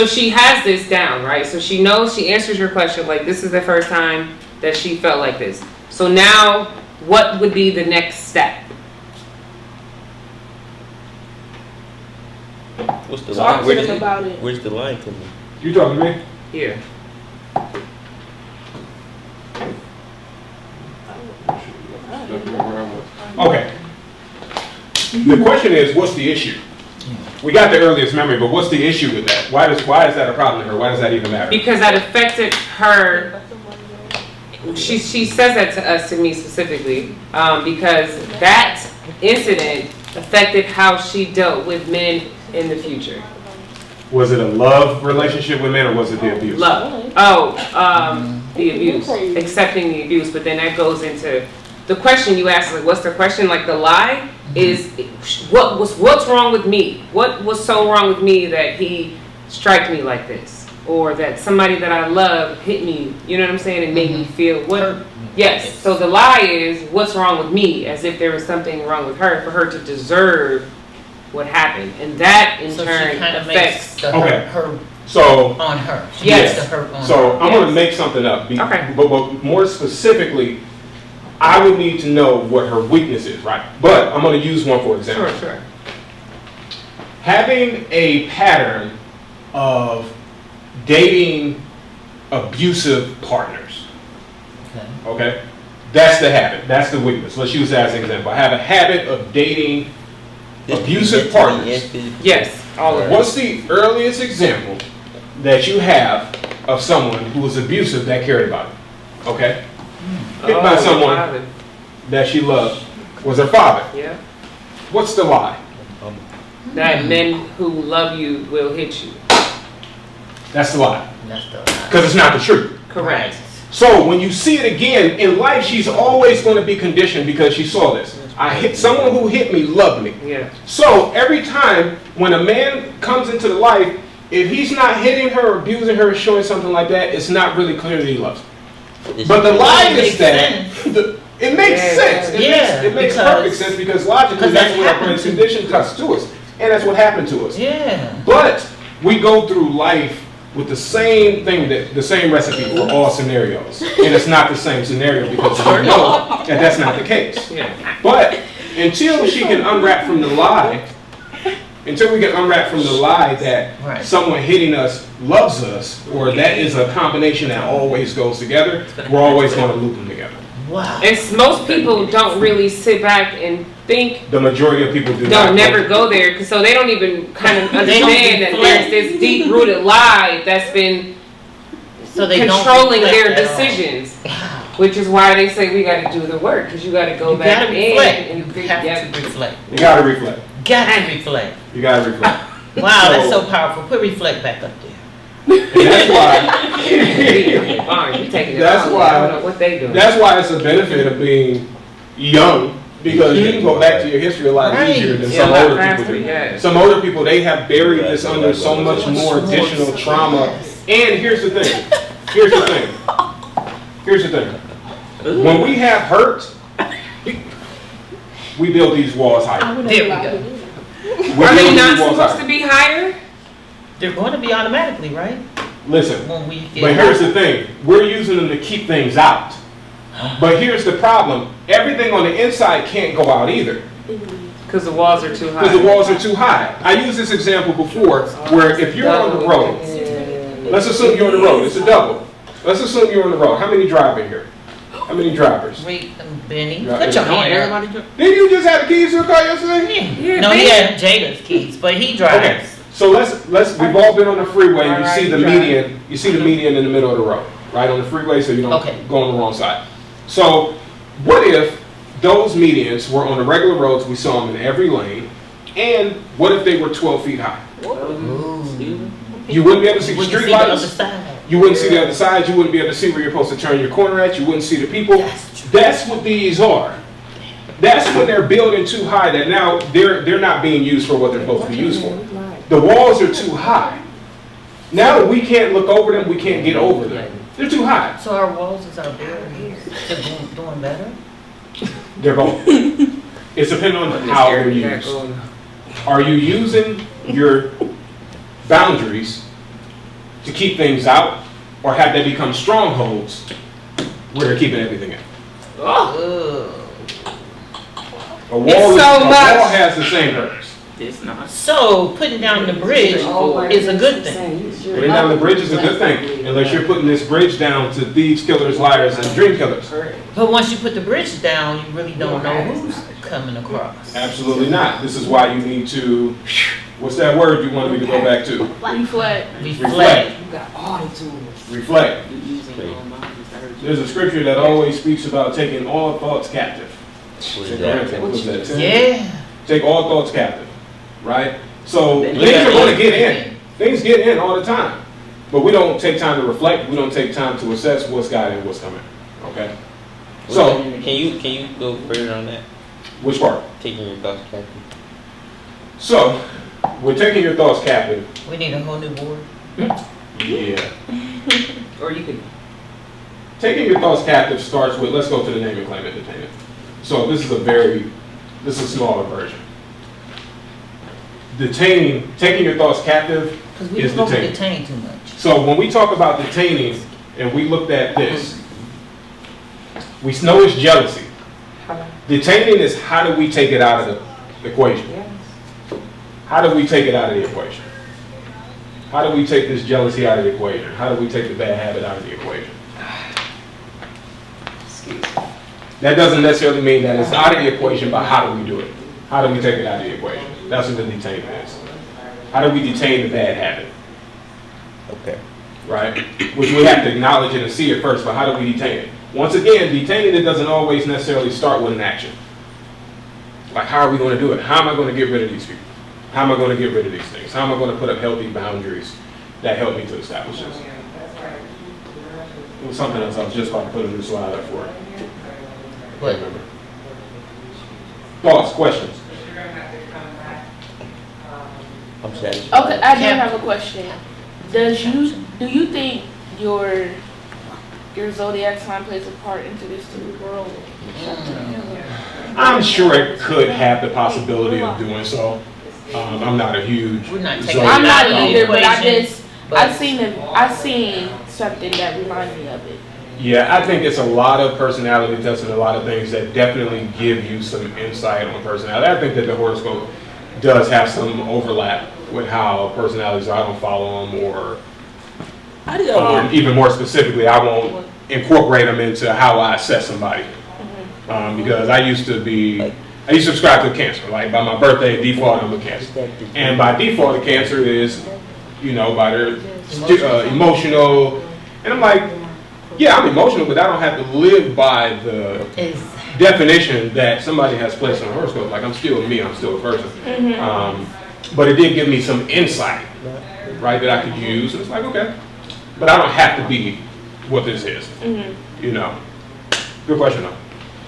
she has this down, right? So she knows, she answers your question like this is the first time that she felt like this. So now, what would be the next step? What's the Talk line? to Where them does about it. Where's the line coming? You talking to me? Here. Okay. The question is, what's the issue? We got the earliest memory, but what's the issue with that? Why is that a problem to her? Why does that even matter? Because that affected her. She says that to us, to me specifically, because that incident affected how she dealt with men in the future. Was it a love relationship with men or was it the abuse? Love. Oh, the abuse. Accepting the abuse, but then that goes into the question you asked, like, what's the question? Like, the lie is, what's wrong with me? What was so wrong with me that he striked me like this? Or that somebody that I love hit me, you know what I'm saying, and made me feel what? Yes. So the lie is, what's wrong with me? As if there was something wrong with her for her to deserve what happened. And that, in So turn, she kind of affects. makes the Okay. her So, on her. She Yes. makes the hurt on so her. I'm going to Yes. make something up. Okay. But more specifically, I would need to know what her weakness is, right? But I'm going to use one for example. Sure. Having a pattern of dating abusive partners, Okay. okay? That's the habit. That's the weakness. Let's use that as an example. I have a habit of dating abusive partners. Yes, all of it. What's the earliest example that you have of someone who was abusive that cared about it? Okay? Hit by Oh, someone father. that she loved was her father. Yeah. What's the lie? That men who love you will hit you. That's the lie. That's the Because it's not the truth. Correct. So when you see it again, in life she's always going to be conditioned because she saw this. Someone who hit me loved me. Yeah. So every time when a man comes into the life, if he's not hitting her, abusing her, showing something like that, it's not really clear that he loves her. But the lie It is makes that it makes Yeah, sense. It makes because- perfect sense because logically because that's that what our happened brain's to- condition does to us, and that's what happened to us. Yeah. But we go through life with the same thing, the same recipe for all scenarios, and it's not the same scenario because we know that that's not the case. Yeah. But until she can unwrap from the lie, until we can unwrap from the lie that Right. someone hitting us loves us, or that is a combination that always goes together, we're always going to loop them together. Wow. And most people don't really sit back and think, The majority of people do not. don't never go there, 'cause so they don't even kind of They don't understand that reflect. there's this deep-rooted lie that's been So they controlling don't their reflect at all. decisions. Which is why they say we got to do the work, because you got to go You back gotta in reflect. and You figure. have Yeah. to reflect. You got to reflect. Got to reflect. You got to reflect. Wow, that's so powerful. Put reflect back up there. And that's why. Fine, you taking it That's wrong. why- I don't know what they doing. That's why it's a benefit of being young, because you can go back to your history a lot Right. easier than Yeah, some a lot older people faster, do. yes. Some older people, they have buried this under so much more additional trauma. And here's the thing. Here's the thing. Here's the thing. When we have hurt, we build these walls higher. There we go. We Are build they these not walls supposed higher. to be higher? They're going to be automatically, right? Listen, When we get. but here's the thing, we're using them to keep things out. But here's the problem, everything on the inside can't go out either, Because the walls are too high. because the walls are too high. I used this example before, where if you're on the road, let's assume you're on the road, it's a double. Let's assume you're on the road, how many drive in here? How many drivers? Wait, Benny, Yeah, put your no, hand up. Didn't you just have the keys to a car yesterday? Yeah, No, they- he had Jada's keys, but he Okay, drives. so we've all been on the freeway, and you see the Alright, median, you see the median in the middle of the road, right, on the freeway, so you Okay. don't go on the wrong side. So, what if those medians were on the regular roads, we saw them in every lane, and what if they were 12 feet high? You wouldn't be able to see the We can street see the other lights, side. you wouldn't see the other side, you wouldn't be able to see where you're supposed to turn your corner at, you wouldn't see the people. That's what these are. That's when they're building too high, that now they're not being used for what they're supposed to be used for. The walls are too high. Now that we can't look over them, we can't get over them. They're too high. So our walls is our barriers to doing better? They're both. It's depending on how they're used. Are you using your boundaries to keep things out, or have they become strongholds where they're keeping everything in? Ugh. A wall, It's so a wall much. has the same purpose. It's not. So putting down the bridge is a good thing. Putting down the bridge is a good thing, unless you're putting this bridge down to thieves, killers, liars, and dream killers. But once you put the bridge down, you really don't know who's coming across. Absolutely not. This is why you need to, what's that word you wanted me to go back to? Reflect. Reflect. Reflect. You're using your own mind. I heard you. There's a scripture that always speaks about taking all thoughts captive. What is Take that? what was that, 10? Yeah. Take all thoughts captive, right? So Then things you are gotta going to look get in. Things get in all the time. But we don't take time to reflect. We don't take time to assess what's guiding, what's coming. Okay? So, Can you go further on that? which part? Taking your thoughts captive. So, we're taking your thoughts captive. We need a whole new board. Yeah. Or you could. Taking your thoughts captive starts with, let's go to the name and claim it detainment. So this is a smaller version. Taking your thoughts captive Because we is don't detaining. detain too much. So when we talk about detaining, and we looked at this, we know it's jealousy. Detaining is how do we take it out of the equation? How do we take it out of the equation? How do we take this jealousy out of the equation? How do we take the bad habit out of the equation? That doesn't necessarily mean that it's out of the equation, but how do we do it? How do we take it out of the equation? That's what the detaining is. How do we detain the bad habit? Okay. Right? Which we have to acknowledge it and see it first, but how do we detain it? Once again, detaining it doesn't always necessarily start with an action. Like, how are we going to do it? How am I going to get rid of these people? How am I going to get rid of these things? How am I going to put up healthy boundaries that help me to establish this? It was something else I was just about to put a new slide up for. What? Remember. Thoughts, questions? I'm satisfied. Okay, I do have a question. Do you think your zodiac sign plays a part into this too, world? I'm sure it could have the possibility of doing so. I'm not a huge. We're not taking zodiac I'm not Zodiac either, but equation, I've seen something that reminded me of it. Yeah, I think it's a lot of personality tests and a lot of things that definitely give you some insight on personality. I think that the horoscope does have some overlap with how personalities are. I don't follow them, or even more specifically, I won't incorporate them into how I assess somebody. Because I used to subscribe to Cancer. Like by my birthday, default, I'm a Cancer. And by default, a Cancer is, by their emotional. And I'm like, yeah, I'm emotional, but I don't have to live by the definition that somebody has placed on a horoscope. Like, I'm still me, I'm still a person. But it did give me some insight, right, that I could use. And it's like, okay. But I don't have to be what this is. Good question, though.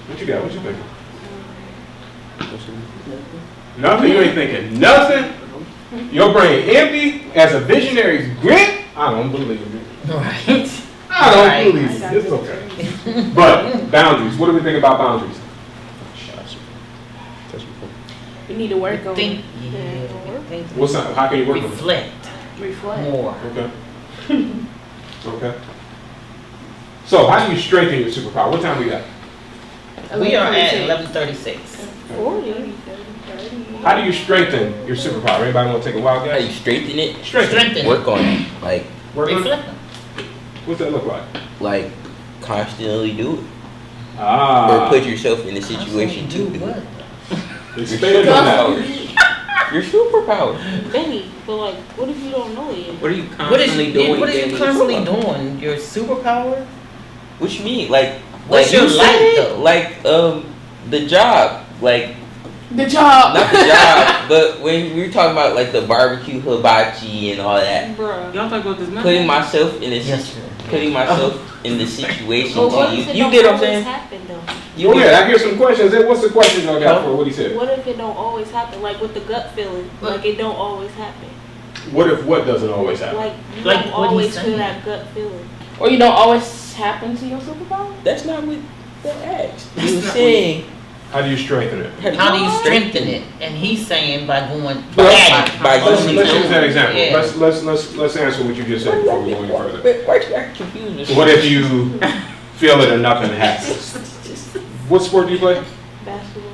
What you got? What you thinking? Nothing? You ain't thinking nothing? Your brain empty as a visionary's grit? I don't believe it. Right. I don't Right. believe it. It's okay. But boundaries. What do we think about boundaries? We need to work on Think, it. yeah, think. What's up? How can you work on it? Reflect Reflect. more. Okay. Okay. So how do you strengthen your superpower? What time we got? We are at 11:36. 11:36. 40. How do you strengthen your superpower? Anybody want to take a wild How do guess? you strengthen it? Strengthen. Work on it. Like, Work on it? Reflect. What's that look like? like constantly do it, or Ah. put yourself in a situation to do what? it. Expand on that. Your superpower. Benny, but like, what if you don't know it yet? What are you What is constantly doing? what are you Danny? constantly doing? Your superpower? What you mean? Like, What's like your you life, said, though? like the job, like The job. not the job, but when we were talking about like the barbecue hibachi and all that, Bruh. Y'all talk about this man? putting myself in a Yes, sir. putting myself in the situation But what to if you. it You don't get what I'm always saying? happen though? You Oh get- yeah, I hear some questions. What's the question y'all got for what he said? What if it don't always happen? Like with the gut feeling, like it don't always happen. What if what doesn't always happen? Like you Like don't what he's always feel saying. that gut feeling. Or you don't always happen to your superpower? That's not what that asked. That's You were not saying How do you strengthen it? How do you strengthen it? And he's saying by going Well, at it. by Let's using use that example. Yeah. Let's answer what you just said before we go any further. Why you act confused? What if you feel it and nothing happens? What sport do you play? Basketball.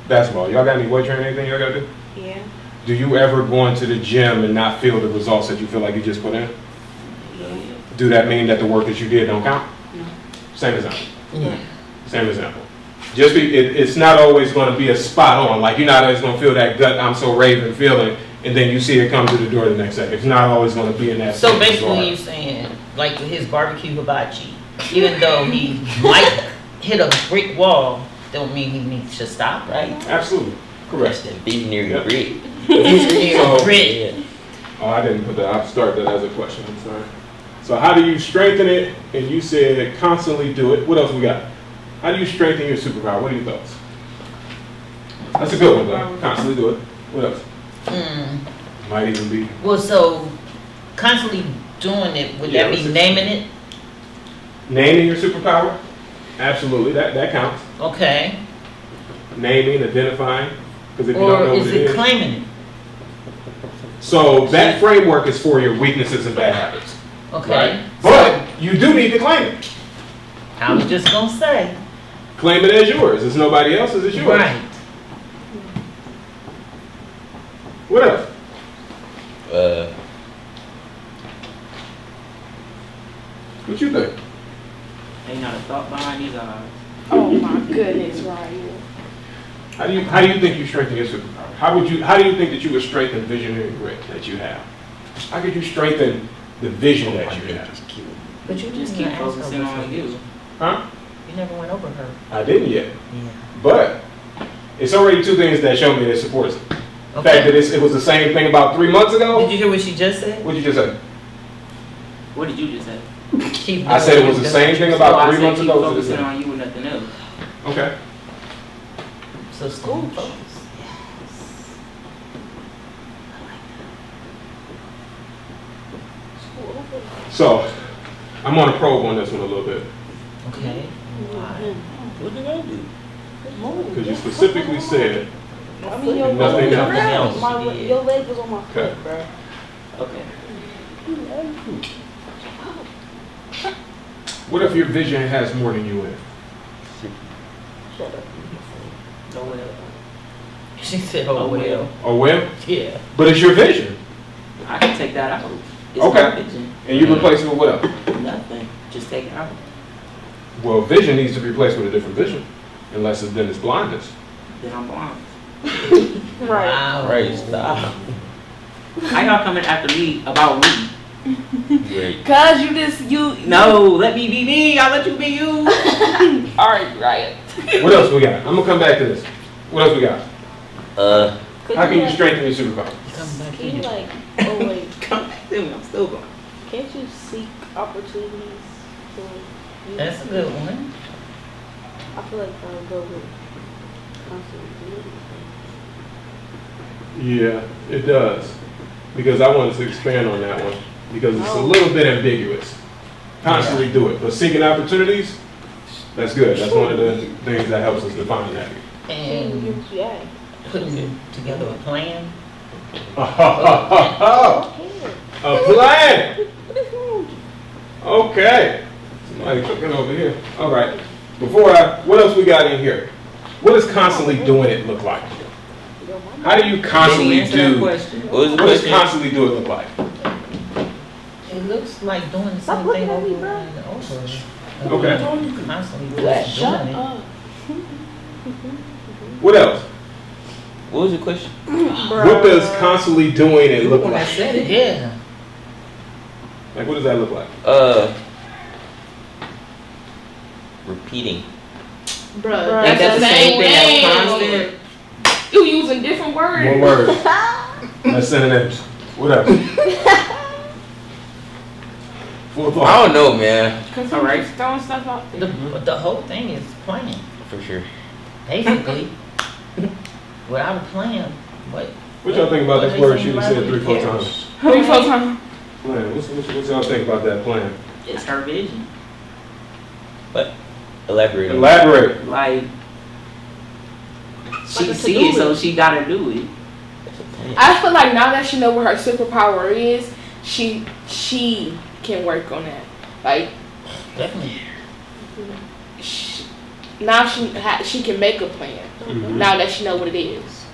Basketball. Y'all got any weight training? Anything y'all got to do? Yeah. Do you ever go into the gym and not feel the results that you feel like you just put in? Yeah. Do that mean that the work that you did don't count? No. Same example. Yeah. Same example. It's not always going to be a spot on. Like you're not always going to feel that gut I'm so raving feeling, and then you see it come to the door the next second. It's not always going to be in that. So same basically regard. you're saying, like with his barbecue hibachi, even though he might hit a brick wall, don't mean he needs to stop, right? Absolutely That's correct. the visionary Yep. grit. So- Grit. Yeah. Oh, I didn't put that. I started that as a question. I'm sorry. So how do you strengthen it? And you said constantly do it. What else we got? How do you strengthen your superpower? What are your thoughts? That's a good one, though. Constantly do it. What else? Might even be Well, so constantly doing it, would Yeah, that be what's it- naming it? naming your superpower. Absolutely, that counts. Okay. Naming, identifying. Because if you don't Or know is what it it is. claiming it? So that framework is for your weaknesses and bad habits. Okay. Right? But you do need to claim it. I was just gonna say. Claim it as yours. It's nobody else's, it's yours. Right. What else? What you think? Ain't not a thought behind these eyes. Oh my goodness, Ryan. How do you think you strengthen your superpower? How do you think that you would strengthen visionary grit that you have? How could you strengthen the vision that you have? But you Just keep focusing on you. Huh? You never went over her. I didn't yet. Yeah. But it's already two things that show me that supports it. The fact Okay. that it was the same thing about 3 months Did ago. you hear what she just said? What'd you just say? What did you just say? Keep I said it was the doing same thing Oh, about I 3 said months keep ago. to focusing this day. on you and nothing else. Okay. So school focus. So I'm on a probe on this one a little bit Okay. What did I do? because you specifically said I mean, your Nothing leg, else. your leg was on my Okay. foot, bro. Okay. What if your vision has more than you in it? Shut up. No way. She said, oh well. Oh well, Yeah. but it's your vision, I can take that out. It's Okay. my vision. and you replace it with what else? Nothing. Just take it out. Well, vision needs to be replaced with a different vision, unless then it's blindness. Then I'm blind. Right. Wow. Right, stop. How y'all coming after me about me? Great. Cause you. No, let me be me. I'll let you be you. All right, Ryan. What else we got? I'm gonna come back to this. What else we got? Could How can you like, strengthen your superpower? Come back Can you here. like, oh wait, Come back to me. I'm still going. can't you seek opportunities to use That's a good one. I feel like I'll go with constantly doing Yeah, it does. Because I wanted to expand on that one because it's a Oh. little bit ambiguous. Constantly do it, but seeking opportunities, that's good. That's one of the things that helps us define that. anything. And Yeah. putting together a plan. A plan. Okay. Somebody cooking over here. All right. What else we got in here? What does constantly doing it look like? How do you constantly Answer that do? question. What was the What does question? constantly do it look like? It looks like doing the same thing over and over. Okay. Constantly just doing it. What else? What was the question? What does constantly doing it look When I like? said it, yeah. Like, what does that look like? Repeating. Bruh, Ain't that that's the same thing as thing. constant? You using different words. One word. That's synonyms. What else? Full I thought. don't know, man. Cause All right. just throwing stuff out there. The whole thing is planning. For sure. Basically, without a plan, what? What y'all think about this word she said 3-4 times? 3-4 times. Plan. What y'all think about that plan? It's her vision. Elaborate. on it. Elaborate. Like, she Like, see it, so she gotta do it. I feel like now that she know what her superpower is, she can work on that. Like Definitely. now she can make a plan. Mhm. Now that she know what it is.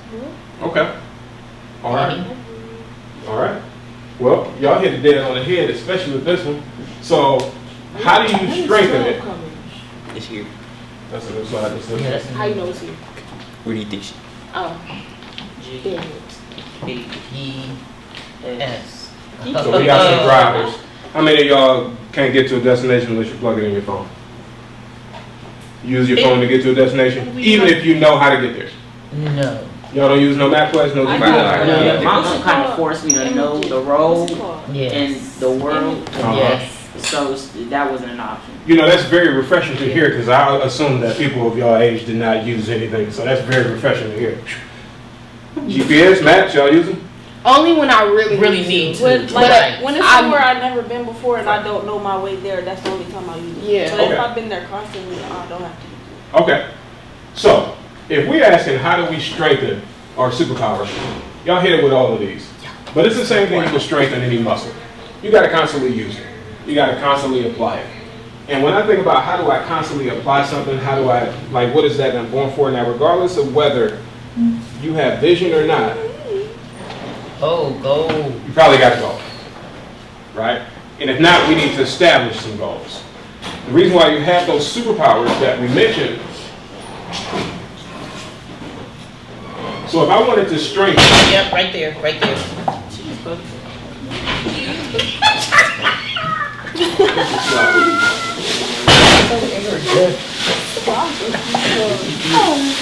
Okay. All right. All right. Well, y'all hit the dead on the head, especially with this one. So, how do you strengthen it? It's here. That's what it's like. Yeah, that's How you know it's here? Where do you think she? Oh, G, damn it. P, E-S. So we got some drivers. How many of y'all can't get to a destination unless you plug it in your phone? Use your phone to get to a destination, even if you know how to get there. No. Y'all don't use no MapQuest, no Google Maps. Yeah, my mom kind of forced me to know the road and Yes. the world, Yes. so that wasn't an option. You know, that's very refreshing to hear because I assume that people of your age did not use anything. So that's very refreshing to hear. GPS, maps, y'all using? Only when I really Need to. When, Right. when it's I'm- somewhere I've never been before and I don't know my way there, that's the only time I use it. Yeah. But Okay. if I've been there constantly, I don't have to. Okay. So, if we're asking how do we strengthen our superpowers, y'all hit it with all of these. But it's the same thing you can strengthen any muscle. You got to constantly use it. You got to constantly apply it. And when I think about how do I constantly apply something, how do I, like, what is that I'm going for now, regardless of whether you have vision or not, Oh, go. you probably got to go. Right? And if not, we need to establish some goals. The reason why you have those superpowers that we mentioned. So if I wanted to strengthen, Yep, right there, right there.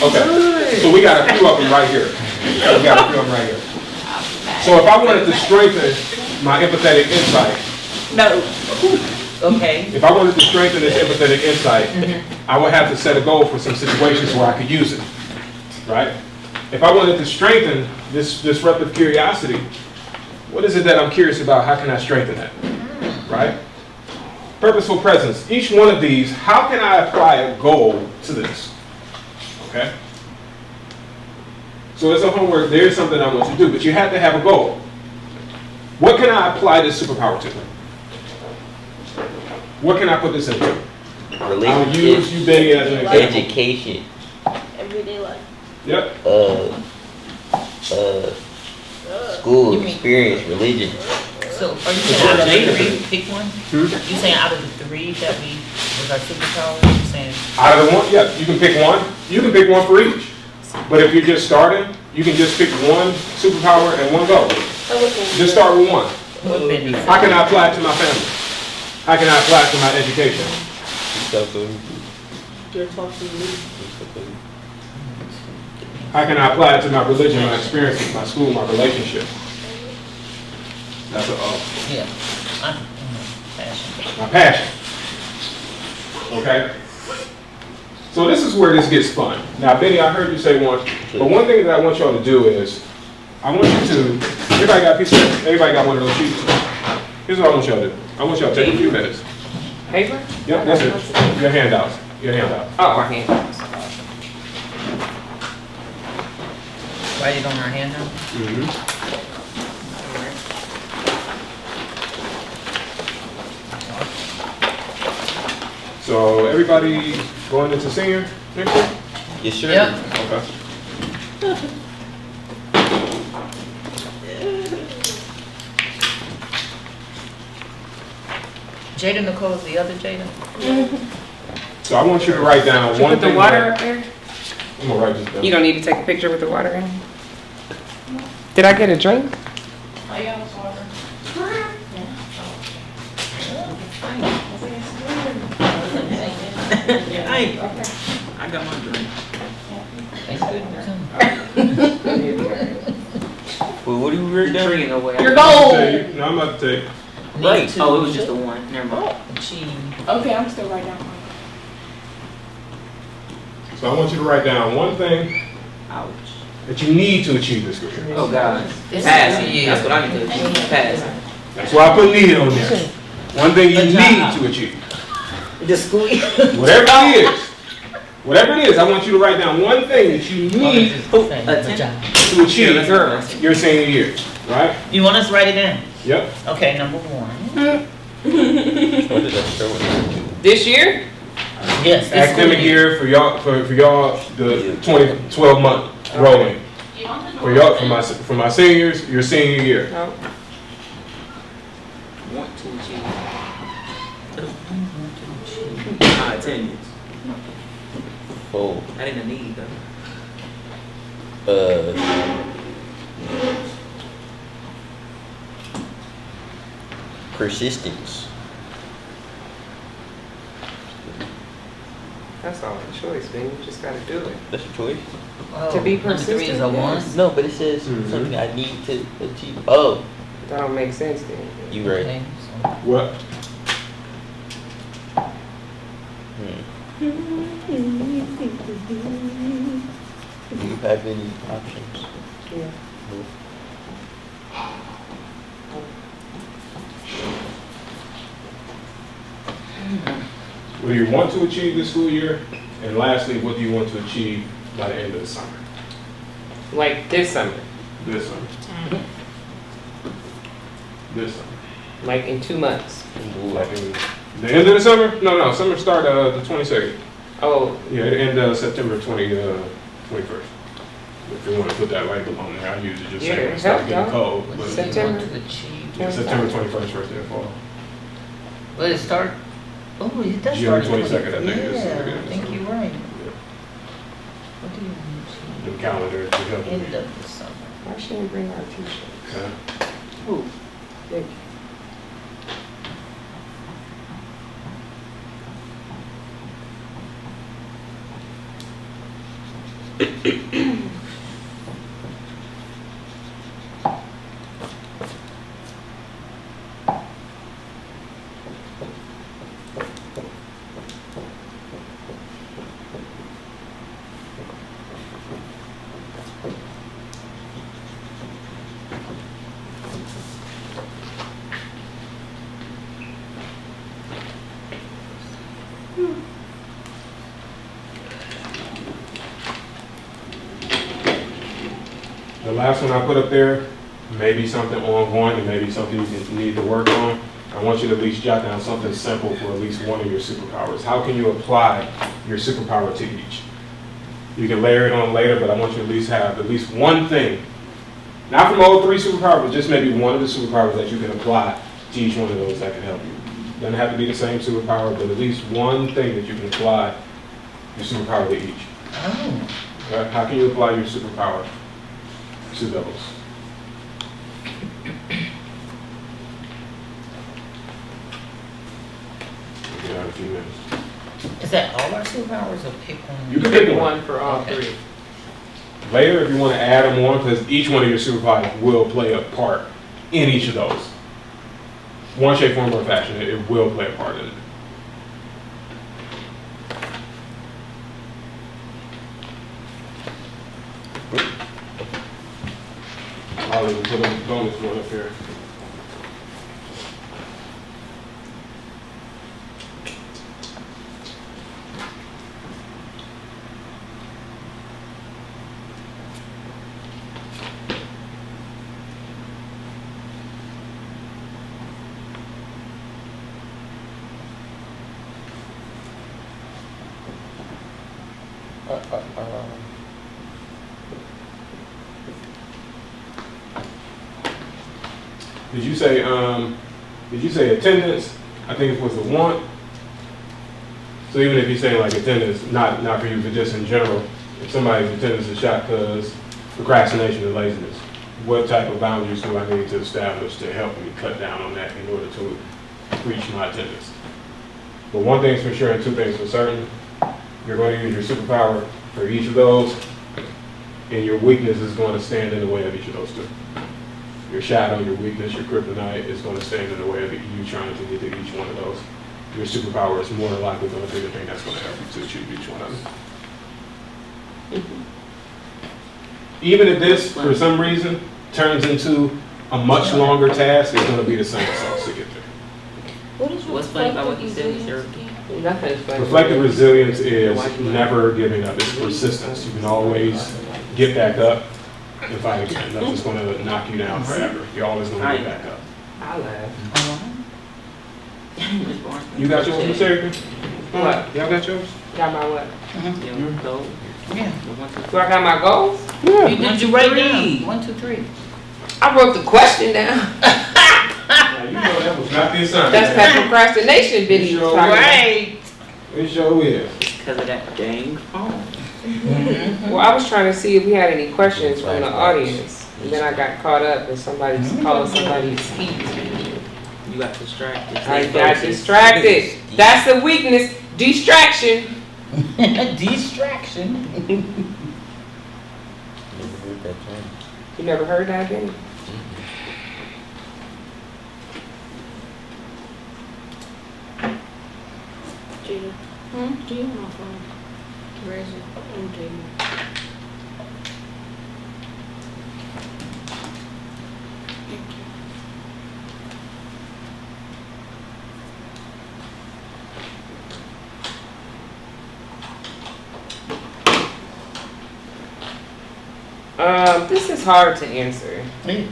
okay, so we got a few of them right here. We got a few of them right here. So if I wanted to strengthen my empathetic insight, No. Okay. if I wanted to strengthen this empathetic insight, I would have to set a goal for some situations where I could use it, right? If I wanted to strengthen this disruptive curiosity, what is it that I'm curious about? How can I strengthen that, right? Purposeful presence. Each one of these, how can I apply a goal to this, okay? So as a homework, there's something I want you to do, but you have to have a goal. What can I apply this superpower to? What can I put this into? I'll use Relationships. you, Betty, as an example. Education. Everyday life. Yep. School You mean- experience, religion. So, are you saying out of the three, pick one? You saying out of the three that we, was our superpower, you saying? Out of the one, yeah, you can pick one. You can pick one for each. But if you're just starting, you can just pick one superpower and one goal. Just start with one. What been these? How can I apply it to my family? How can I apply it to my education? You're talking to me. How can I apply it to my religion, my experiences, my school, my relationship? That's a, Yeah. Passion. my passion. Okay? So this is where this gets fun. Now, Benny, I heard you say one, but one thing that I want y'all to do is, I want you to, everybody got a piece of, everybody got one of those sheets? Here's what I want y'all to do. I want y'all to take a few minutes. Paper? Yep, that's it. Your handouts. Your handout. Oh, our hands. Write it on our hand now. So everybody going into senior next year? Yes, sir. Yep. Okay. Jada Nicole is the other Jada? So I want you to write down Did you one put the thing. water up there? I'm gonna write this down. You don't need to take a picture with the water in. Did I get a drink? I got water. Hey, I got my drink. Well, what do we write down? Drinking away. You're I'm about to gold. tell you. No, I'm about to tell you. Right. Oh, it was just the one. Never mind. Gee. Okay, I'm still right down. So I want you to write down one thing Ouch. that you need to achieve this year. Oh God. This Passing. is- That's what I need to achieve. Passing. That's why I put need on there. One thing you Good job. need to achieve. The school. Whatever it is. Whatever it is, I want you to write down one thing that you need to achieve your senior year. Right? You want us to write it down? Yep. Okay, number one. What did that show in? This year? Yes. this Academic school year for y'all the 2012 month rolling. For y'all for my seniors, your senior year. No. Want to achieve. Attendance. Oh, That ain't a need though. Persistence. That's all the choice, man. You just gotta do it. That's a choice. Oh, To be number 3 is persistent, a one. yes. No, but it says something I need to achieve. Oh, That don't make sense then. you right. Okay, so What? Do you have any options? Yeah. What do you want to achieve this school year? And lastly, what do you want to achieve by the end of the summer? Like this summer, This summer. This summer. like in 2 months. Like in the end of the summer? No, summer start the 22nd. Oh, Yeah, it end September 21st. If you want to put that label on there, I usually just say when Yeah, it starts help, getting cold. what But do you September. want to achieve? yeah, September 21st, first day of fall. Will it start? Oh, it does June start. 22nd, I think is the Yeah, beginning I of think summer. you're right. Yeah. What do you want to The calendar to help achieve? you. End of the summer. why shouldn't we bring our t-shirts? Okay. Ooh, thank you. The last one I put up there, maybe something ongoing and maybe something you need to work on. I want you to at least jot down something simple for at least one of your superpowers. How can you apply your superpower to each? You can layer it on later, but I want you to at least have at least one thing. Not from all 3 superpowers, but just maybe one of the superpowers that you can apply to each one of those that can help you. Doesn't have to be the same superpower, but at least one thing that you can apply your superpower to each. Oh, Okay? How can you apply your superpower to those? You got a few minutes. is that all our superpowers or pick one? You can pick one. One for all Okay. 3. Later, if you want to add them on, because each one of your superpowers will play a part in each of those. One shape, form, or fashion, it will play a part in it. I'll even put a bonus one up here. Did you say attendance? I think it was the want. So even if you say like attendance, not for you, but just in general, if somebody's attendance is shot because procrastination and laziness, what type of boundaries do I need to establish to help me cut down on that in order to reach my attendance? But one thing's for sure and two things for certain. You're going to use your superpower for each of those, and your weakness is going to stand in the way of each of those two. Your shadow, your weakness, your kryptonite is going to stand in the way of you trying to get to each one of those. Your superpower is more than likely going to be the thing that's going to help you to achieve each one of them. Even if this, for some reason, turns into a much longer task, it's going to be the same results to get there. What is What's funny about what you said is your Nothing is funny. Reflective resilience is never giving up. It's persistence. You can always get back up and fight again. Nothing's going to knock you down forever. You're always going to get back up. I laugh. You got yours, Miss Erica? What? Y'all got yours? Got my what? Yeah. Do I got my goals? You did you write down? 1, 2, 3. I wrote the question down. Now, you know that was not the assignment. That's that procrastination video. Sure. Right. It sure is. because of that dang phone. Well, I was trying to see if we had any questions from the audience. And then I got caught up in somebody's calling somebody's speech. You got distracted. I got distracted. That's the weakness. Distraction. Distraction. You never heard that, Benny? Gina, do you want my phone? Where is it? On the table. Thank you. This is hard to answer. Yeah.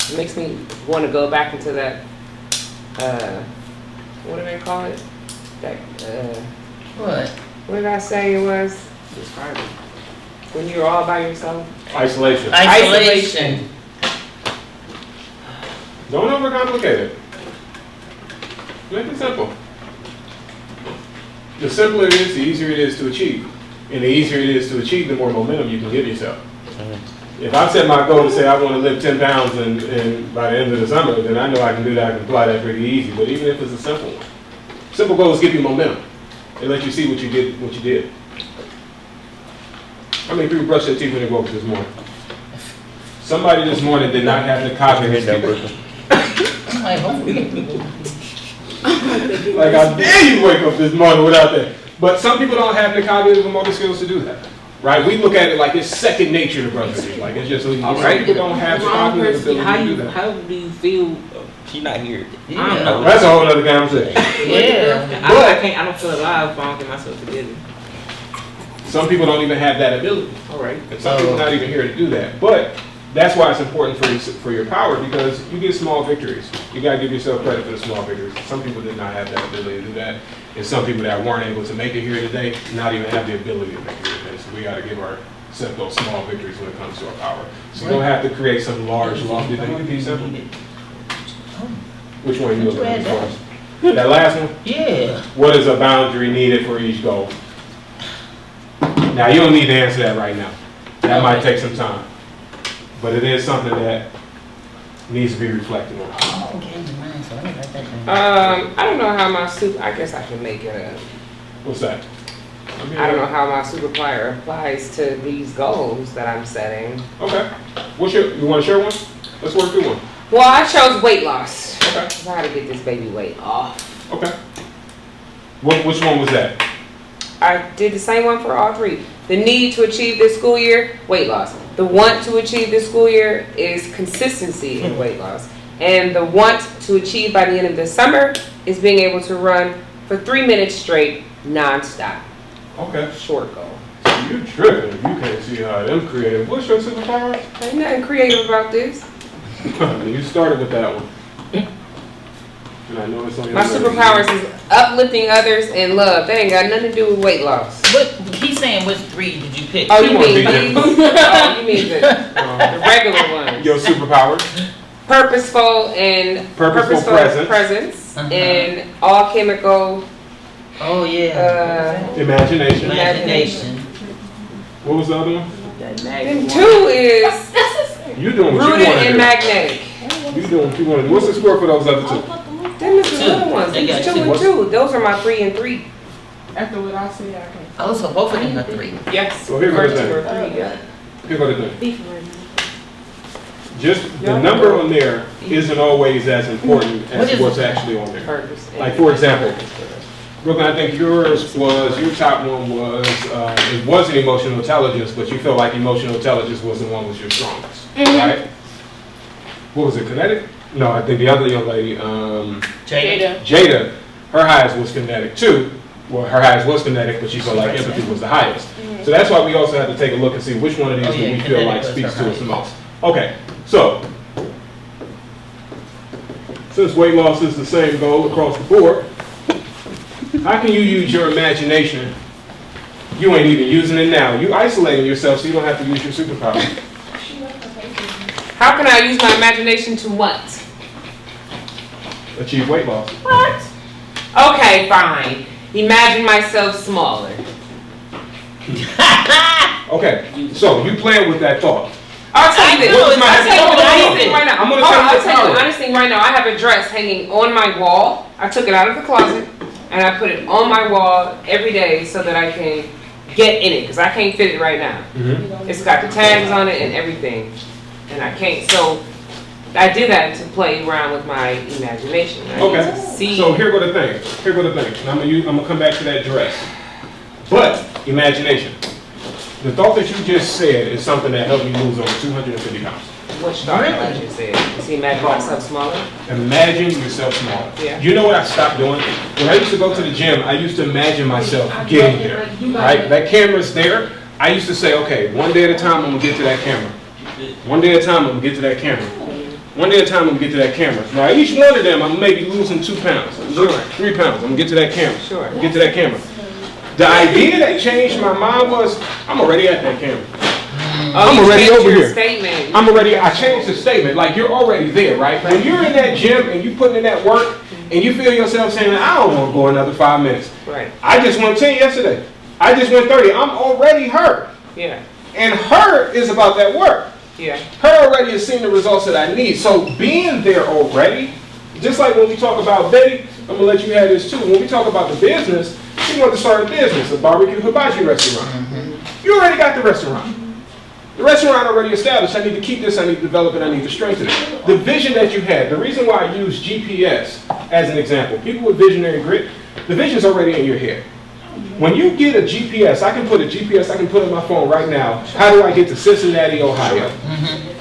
It makes me want to go back into that, what do they call it? That, what did I say it was? Describe it. When you're all by yourself? Isolation. Isolation. Don't overcomplicate it. Make it simple. The simpler it is, the easier it is to achieve. And the easier it is to achieve, the more momentum you can give yourself. If I set my goal to say I want to lift 10 pounds and by the end of the summer, then I know I can do that. I can apply that pretty easy. But even if it's a simple one, simple goals give you momentum. They let you see what you did. How many people brushed their teeth when they woke up this morning? Somebody this morning did not have the cognitive skills. Like, how dare you wake up this morning without that? But some people don't have the cognitive and motor skills to do that, right? We look at it like it's second nature to brush their teeth. Like it's just, some people don't have the cognitive ability to do that. How do you feel? She not here. Yeah. That's a whole other conversation. Yeah. I don't feel alive if I don't get myself together. Some people don't even have that ability. All right. And some people are not even here to do that. But that's why it's important for your power, because you get small victories. You gotta give yourself credit for the small victories. Some people did not have that ability to do that. And some people that weren't able to make it here today, not even have the ability to make it here today. So we gotta give ourselves those small victories when it comes to our power. So you don't have to create some large, lofty thing. It can be simple. Which one are you looking at first? That last one? Yeah. What is a boundary needed for each goal? Now, you don't need to answer that right now. That might take some time. But it is something that needs to be reflected on. Okay, mine, so let me write that down. I don't know how my I guess I can make it up. What's that? I don't know how my superpower applies to these goals that I'm setting. Okay. You want to share one? Let's work through one. Well, I chose weight loss. Okay. 'Cause I had to get this baby weight off. Okay. Which one was that? I did the same one for all three. The need to achieve this school year, weight loss. The want to achieve this school year is consistency in weight loss. And the want to achieve by the end of the summer is being able to run for 3 minutes straight, nonstop. Okay. Short goal. You tripping if you can't see how them creative. What's your superpower? Ain't nothing creative about this. You started with that one. And I know it's on your My list. superpowers is uplifting others and love. That ain't got nothing to do with weight loss. What, he's saying which 3 did you pick? Oh, She you wanna mean be these? there. Oh, you mean the regular ones. Your superpowers. Purposeful and Purposeful presence. presence Uh-huh. and all chemical Oh, yeah. Imagination. Imagination. What was the other one? Then 2 is You doing what rooted you want to and do. magnetic. You doing what you want to do. What's the score for those other 2? Them is the 2. little ones. They These got 2 2. and 2. Those are my 3 and 3. After what I said, I can't. Oh, so both of them are 3. Yes. So here goes First the 2 or 3, yeah. Here go the thing. Just the number on there isn't always as important What as is what's it? actually on there. Purpose. and- Like, for example, Brooklyn, I think yours was, your top one was, it wasn't emotional intelligence, but you felt like emotional intelligence was the one that was your strongest, right? What was it, kinetic? No, I think the other young lady, Jada. Jada, her highest was kinetic too. Well, her highest was kinetic, but she felt like empathy was the highest. So that's why we also have to take a look and see which one of these Oh, do yeah, we feel like kinetic was speaks her to us the highest. most. Okay, so, since weight loss is the same goal across the board, how can you use your imagination? You ain't even using it now. You isolating yourself so you don't have to use your superpower. How can I use my imagination to what? Achieve weight loss. What? Okay, fine. Imagine myself smaller. Okay, so you playing with that thought. I'll tell you this. know, I'll tell you hold the on, honest hold on. thing right now. I'm gonna Hold tell on, you I'll the tell you the power. honest thing right now. I have a dress hanging on my wall. I took it out of the closet and I put it on my wall every day so that I can get in it because I can't fit it right now. It's got the tags on it and everything, and I can't. So I did that to play around with my imagination. I need to Okay, see. so here go the thing. Here go the thing. And I'm gonna come back to that dress. But imagination. The thought that you just said is something that helped me lose over 250 pounds. Which thought I just said? Is he imagine myself smaller? Imagine yourself smaller. Yeah. You know what I stopped doing? When I used to go to the gym, I used to imagine myself getting there. Right? That camera's there. I used to say, okay, one day at a time, I'm gonna get to that camera. One day at a time, I'm gonna get to that camera. One day at a time, I'm gonna get to that camera. Now, each one of them, I'm maybe losing 2 pounds, Sure. 3 pounds. I'm gonna get to that camera. Sure. Get to that camera. The idea that changed my mind was, I'm already at that camera. Oh, I'm you already changed over your here. Statement. I changed the statement. Like, you're already there, right? When you're in that gym and you putting in that work and you feel yourself saying, I don't want to go another 5 minutes. Right. I just went 10 yesterday. I just went 30. I'm already her. Yeah. And her is about that work. Yeah. Her already has seen the results that I need. So being there already, just like when we talk about Betty, I'm going to let you have this too. When we talk about the business, she wanted to start a business, a barbecue hibachi restaurant. You already got the restaurant. The restaurant already established. I need to keep this, I need to develop it, I need to strengthen it. The vision that you had, the reason why I use GPS as an example, people with visionary grit, the vision's already in your head. When you get a GPS, I can put on my phone right now, how do I get to Cincinnati, Ohio?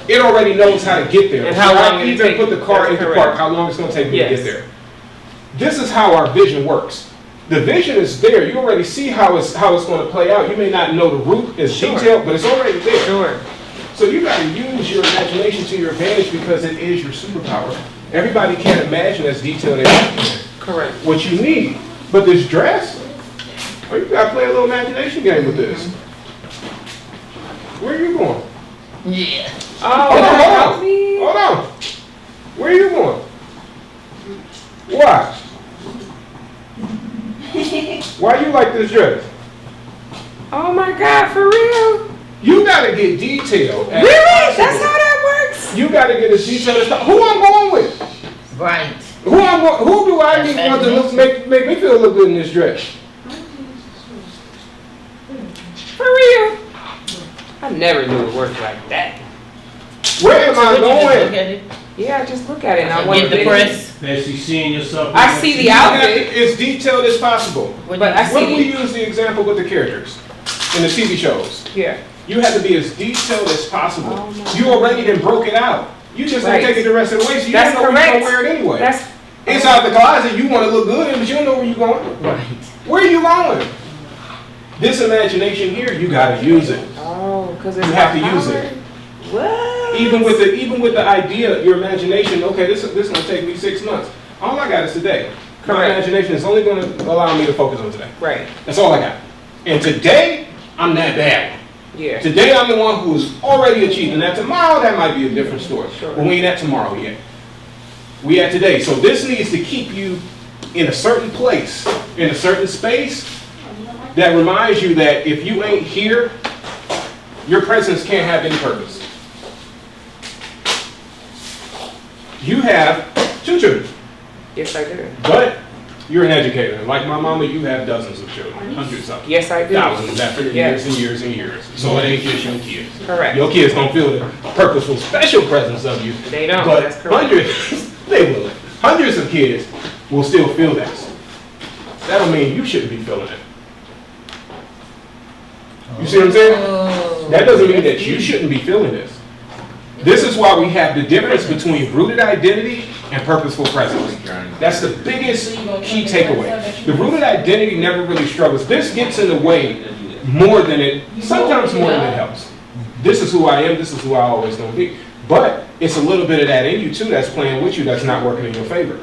It already knows how to get there. And how Before long I it'll even take put the you. car That's into correct. park, how long it's going to take me to Yes. get there. This is how our vision works. The vision is there. You already see how it's going to play out. You may not know the route is Sure. detailed, but it's already there. Sure. So you got to use your imagination to your advantage because it is your superpower. Everybody can't imagine as detailed as you can. Correct. What you need. But this dress, oh, you got to play a little imagination game with this. Where are you going? Yeah. Oh, Hold on, hold on. me. Hold on. Where are you going? Why? Why you like this dress? Oh my God, for real? You gotta get detailed. as Really? possible. That's how that works? You gotta get as detailed as possible. Who I'm going with? Right. Who do I need want to look, make me feel look good in this dress? For real? I never knew it worked like that. Where am I Would you just look going? at it? Yeah, I just look at it and I want Get to the press. Basically seeing yourself. I see the You have to- outfit, As detailed as possible. Would but you- I When we see. use the example with the characters in the TV shows, Yeah. you have to be as detailed as possible. Oh, my You already done broke it out. You just Right. ain't taking the rest of the way, so you That's don't know where you're correct. gonna wear it anyway. That's Inside the closet, you want to look good, but you don't know where you're going. Right. Where are you going? This imagination here, you gotta use it. because it's You have to my use power. it. What? Even with the idea, your imagination. Okay, this is gonna take me 6 months. All I got is today. My Correct. imagination is only going to allow me to focus on today. Right. That's all I got. And today, I'm that bad one. Yeah. Today, I'm the one who's already achieved. And that tomorrow, that might be a different story. Sure. But we ain't at tomorrow yet. We at today. So this needs to keep you in a certain place, in a certain space, that reminds you that if you ain't here, your presence can't have any purpose. You have 2 children, Yes, I do. but you're an educator. Like my mama, you have dozens of children, hundreds of them. Yes, I do. Thousands after Yes. years and years and years. So it ain't just your kids. Correct. Your kids don't feel the purposeful, special presence of you. They don't. But That's correct. hundreds, they will. Hundreds of kids will still feel this. That don't mean you shouldn't be feeling it. You see what I'm saying? Oh. That doesn't mean that you shouldn't be feeling this. This is why we have the difference between rooted identity and purposeful presence. That's the biggest key takeaway. The rooted identity never really struggles. This gets in the way more than it, sometimes more than it helps. This is who I am, this is who I always gonna be. But it's a little bit of that in you too that's playing with you that's not working in your favor.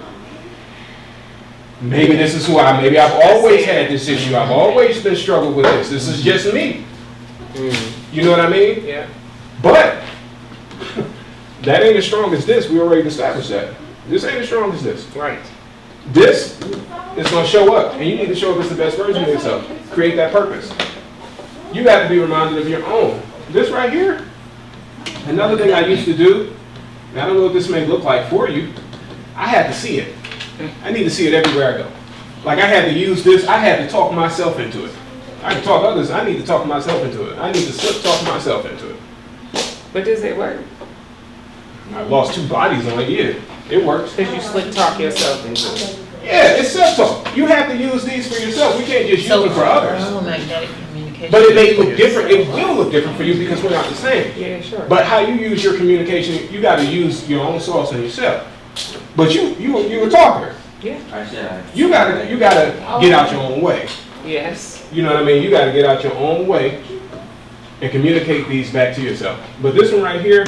Maybe this is who maybe I've always had this issue. I've always been struggling with this. This is just me. You know what I mean? Yeah. But that ain't as strong as this. We already established that. This ain't as strong as this. Right. This is going to show up, and you need to show up as the best version of yourself. Create that purpose. You have to be reminded of your own. This right here, another thing I used to do, and I don't know what this may look like for you, I had to see it. I need to see it everywhere I go. Like I had to use this, I had to talk myself into it. I can talk others, I need to talk myself into it. I need to slip talk myself into it. But does it work? I lost 2 bodies on it, yeah. It works. Because you slick talk yourself into it. Yeah, it's self-talk. You have to use these for yourself. We can't just use them for others. Magnetic communication. But it may look different. It will look different for you because we're not the same. Yeah, sure. But how you use your communication, you got to use your own sauce in yourself. But you a talker. Yeah. You gotta get out your own way. Yes. You know what I mean? You gotta get out your own way and communicate these back to yourself. But this one right here,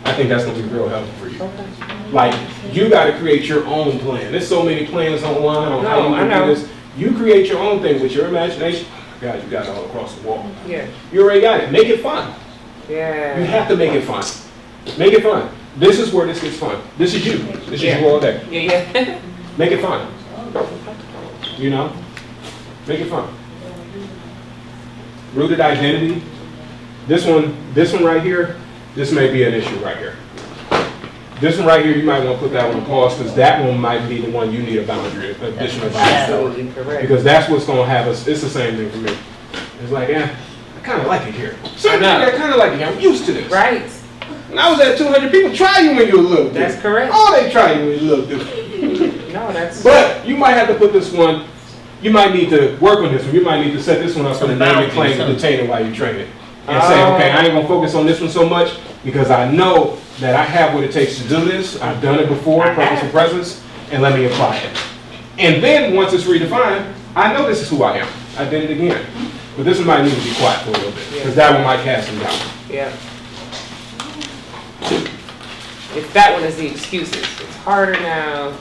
I think that's gonna be real helpful for you. Okay. Like, you gotta create your own plan. There's so many plans online on how you I can know. do this. You create your own thing with your imagination. Oh my God, you got it all across the wall. Yeah. You already got it. Make it fun. You Yeah. have to make it fun. Make it fun. This is where this gets fun. This is you. This is Yeah. you all day. Yeah, yeah. Make it fun. You know? Make it fun. Rooted identity. This one right here, this may be an issue right here. This one right here, you might want to put that one on pause because that one might be the one you need a boundary, additional boundary for. Absolutely correct. Because that's what's going to have us, it's the same thing for me. It's like, I kind of like it here. I know. I kind of like it here. I'm used to this. Right. When I was at 200 people, try you when you're a little dude. That's correct. Oh, they try you when you're a little dude. No, that's. But you might have to put this one, you might need to work on this one. You might need to set this one up for the name and claim to detain it while you train it. And say, okay, I ain't gonna focus on this one so much because I know that I have what it takes to do this. I've done it before, I purposeful have. presence, and let me apply it. And then once it's redefined, I know this is who I am. I did it again. But this one might need to be quiet for a little bit because that one might cast him down. Yeah. If that one is the excuses, it's harder now.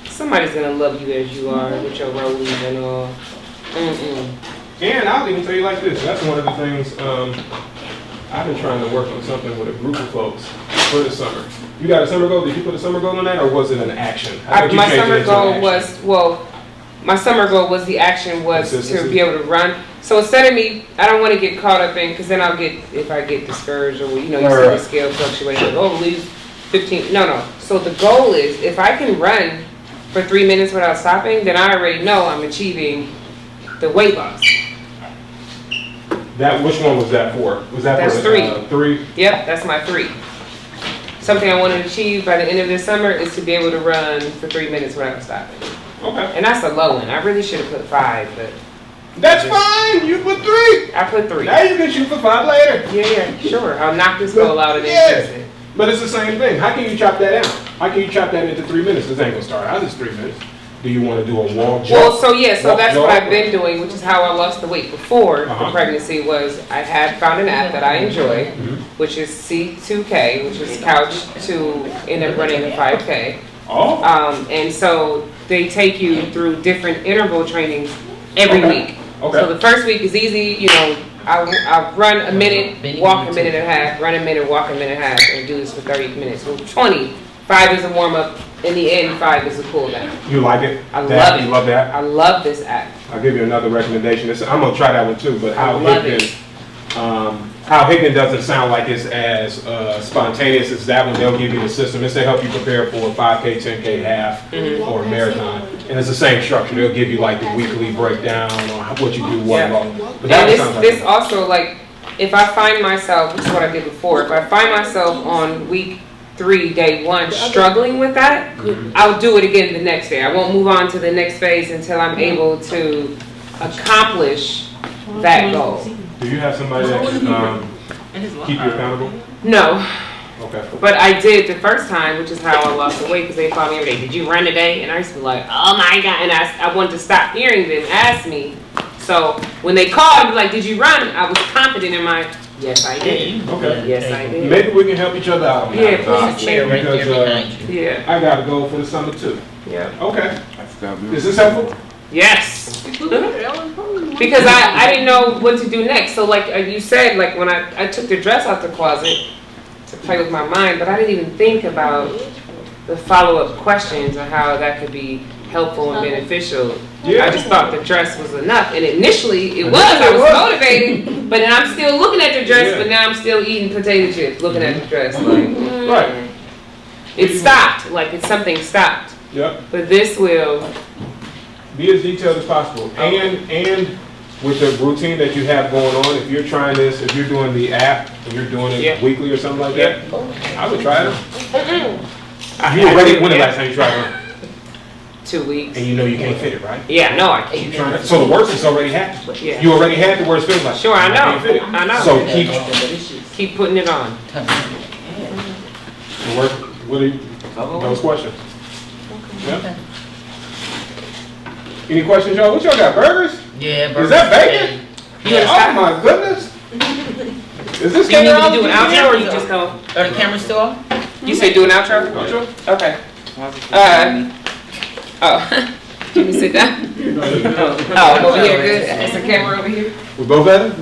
Somebody's gonna love you as you are with your rollies and all. And I'll even tell you like this, that's one of the things, I've been trying to work on something with a group of folks for the summer. You got a summer goal? Did you put a summer goal on that or was it an action? I think you My changed it summer into an goal action. was, well, my summer goal was the action was to Consistency. be able to run. So instead of me, I don't want to get caught up in, because then I'll get, if I get discouraged or, you know, you see the Right. scale fluctuating, like, oh, lose 15, no. So the goal is, if I can run for 3 minutes without stopping, then I already know I'm achieving the weight loss. Which one was that for? Was that That's for three. 3? Yep, that's my 3. Something I want to achieve by the end of this summer is to be able to run for 3 minutes without stopping. Okay. And that's a low one. I really should have put 5, but That's fine, you put 3. I put 3. Now you can shoot for 5 later. Yeah, sure. I'll knock this goal out and then Yeah. fix it. But it's the same thing. How can you chop that down? How can you chop that into 3 minutes? This ain't gonna start out as 3 minutes. Do you wanna do a walk, Well, jump? so yeah, so walk, that's what jog? I've been doing, which is how I lost the weight before Uh-huh. the pregnancy was I had found an app that I enjoy, Mhm. which is C2K, which is couch to end up running a 5K. Oh, And so they take you through different interval trainings every Okay. week. Okay. So the first week is easy, you know, I'll run a minute, walk a minute and a half, run a minute, walk a minute and a half, and do this for 30 minutes. Well, 20. 5 is a warm up. In the end, 5 is a cool down. you like it? I That- love it. You love that? I love this app. I'll give you another recommendation. I'm gonna try that one too, but I love it. How Hickman doesn't sound like it's as spontaneous as that one. They'll give you the system. It's to help you prepare for a 5K, 10K half, Mm-hmm. or a marathon. And it's the same structure. They'll give you like the weekly breakdown on what you do, what Yeah. all. But that And sounds like this also, like, if I find myself, which is what I did before, if I find myself on week 3, day 1, struggling with that, I'll do it again the next day. I won't move on to the next phase until I'm able to accomplish that goal. Do you have somebody that can keep you accountable? No, Okay. but I did the first time, which is how I lost the weight, because they called me every day, did you run today? And I used to be like, oh my God, and I wanted to stop hearing them ask me. So when they called, me like, did you run? I was confident in my, yes I did. Okay. Yes I did. Maybe we can help each other out on that. Yeah, There's a please. chair right there Because, behind you. Yeah, I gotta go for the summer too. yeah. Okay. Is this helpful? Yes. Because I didn't know what to do next. So like you said, like when I took the dress out the closet to play with my mind, but I didn't even think about the follow-up questions and how that could be helpful and beneficial. Yeah. I just thought the dress was enough. And initially it was, I was motivated, but then I'm still looking at the dress, Yeah. but now I'm still eating potato chips, looking at the dress like, Right. it stopped, like it's something stopped. Yep. But this will, Be as detailed as possible. And with the routine that you have going on, if you're trying this, if you're doing the app and you're doing it Yeah. weekly or something like that, I would try it. I You already, do, when the yeah. last time you tried it? 2 weeks. And you know you can't fit it, right? Yeah, no, I can't. You trying it. So the worst has already happened. Yeah. You already had the worst feeling like. Sure, I can't fit it. know. I know. So Keep putting it on. the worst, what are you, those questions? Yeah. Any questions, y'all? What y'all got, burgers? Yeah, Is that bacon? You Oh understand? my goodness. Is this Do you need me to camera do an on? outro or you just go? Are the cameras still on? You say do an outro? Outro? Okay. Oh. Can you sit down? Oh, I'm over here, good. There's a camera over here. We both at it?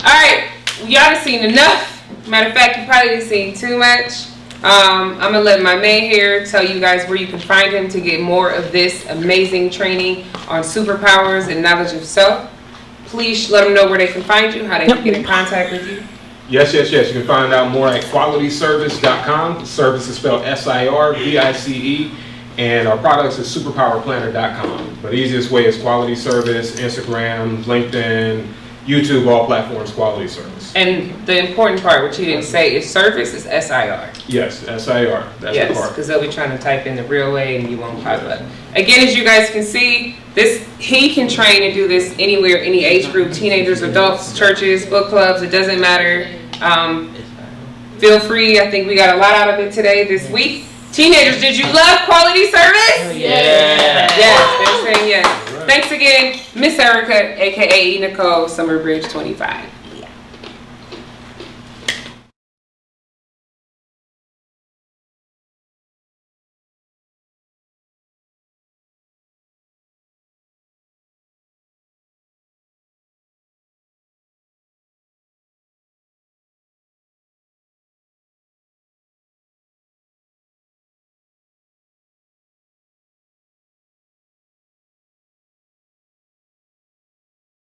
Alright, y'all done seen enough. Matter of fact, you probably didn't seen too much. I'm gonna let my man here tell you guys where you can find him to get more of this amazing training on superpowers and knowledge of self. Please let them know where they can find you, how they can get in contact with you. Yes. You can find out more at qualityservice.com. Service is spelled SIRVICE. And our products is superpowerplanner.com. But the easiest way is Quality Service, Instagram, LinkedIn, YouTube, all platforms, Quality Service. And the important part, which you didn't say, is service is SIR. Yes, SIR. That's the Yes, part. because they'll be trying to type in the real way and you won't pop up. Again, as you guys can see, he can train and do this anywhere, any age group, teenagers, adults, churches, book clubs, it doesn't matter. Feel free, I think we got a lot out of it today, this week. Teenagers, did you love quality service? Yeah. Yes, they're saying yes. Thanks again, Miss Erica, aka Nicole, Summerbridge 25.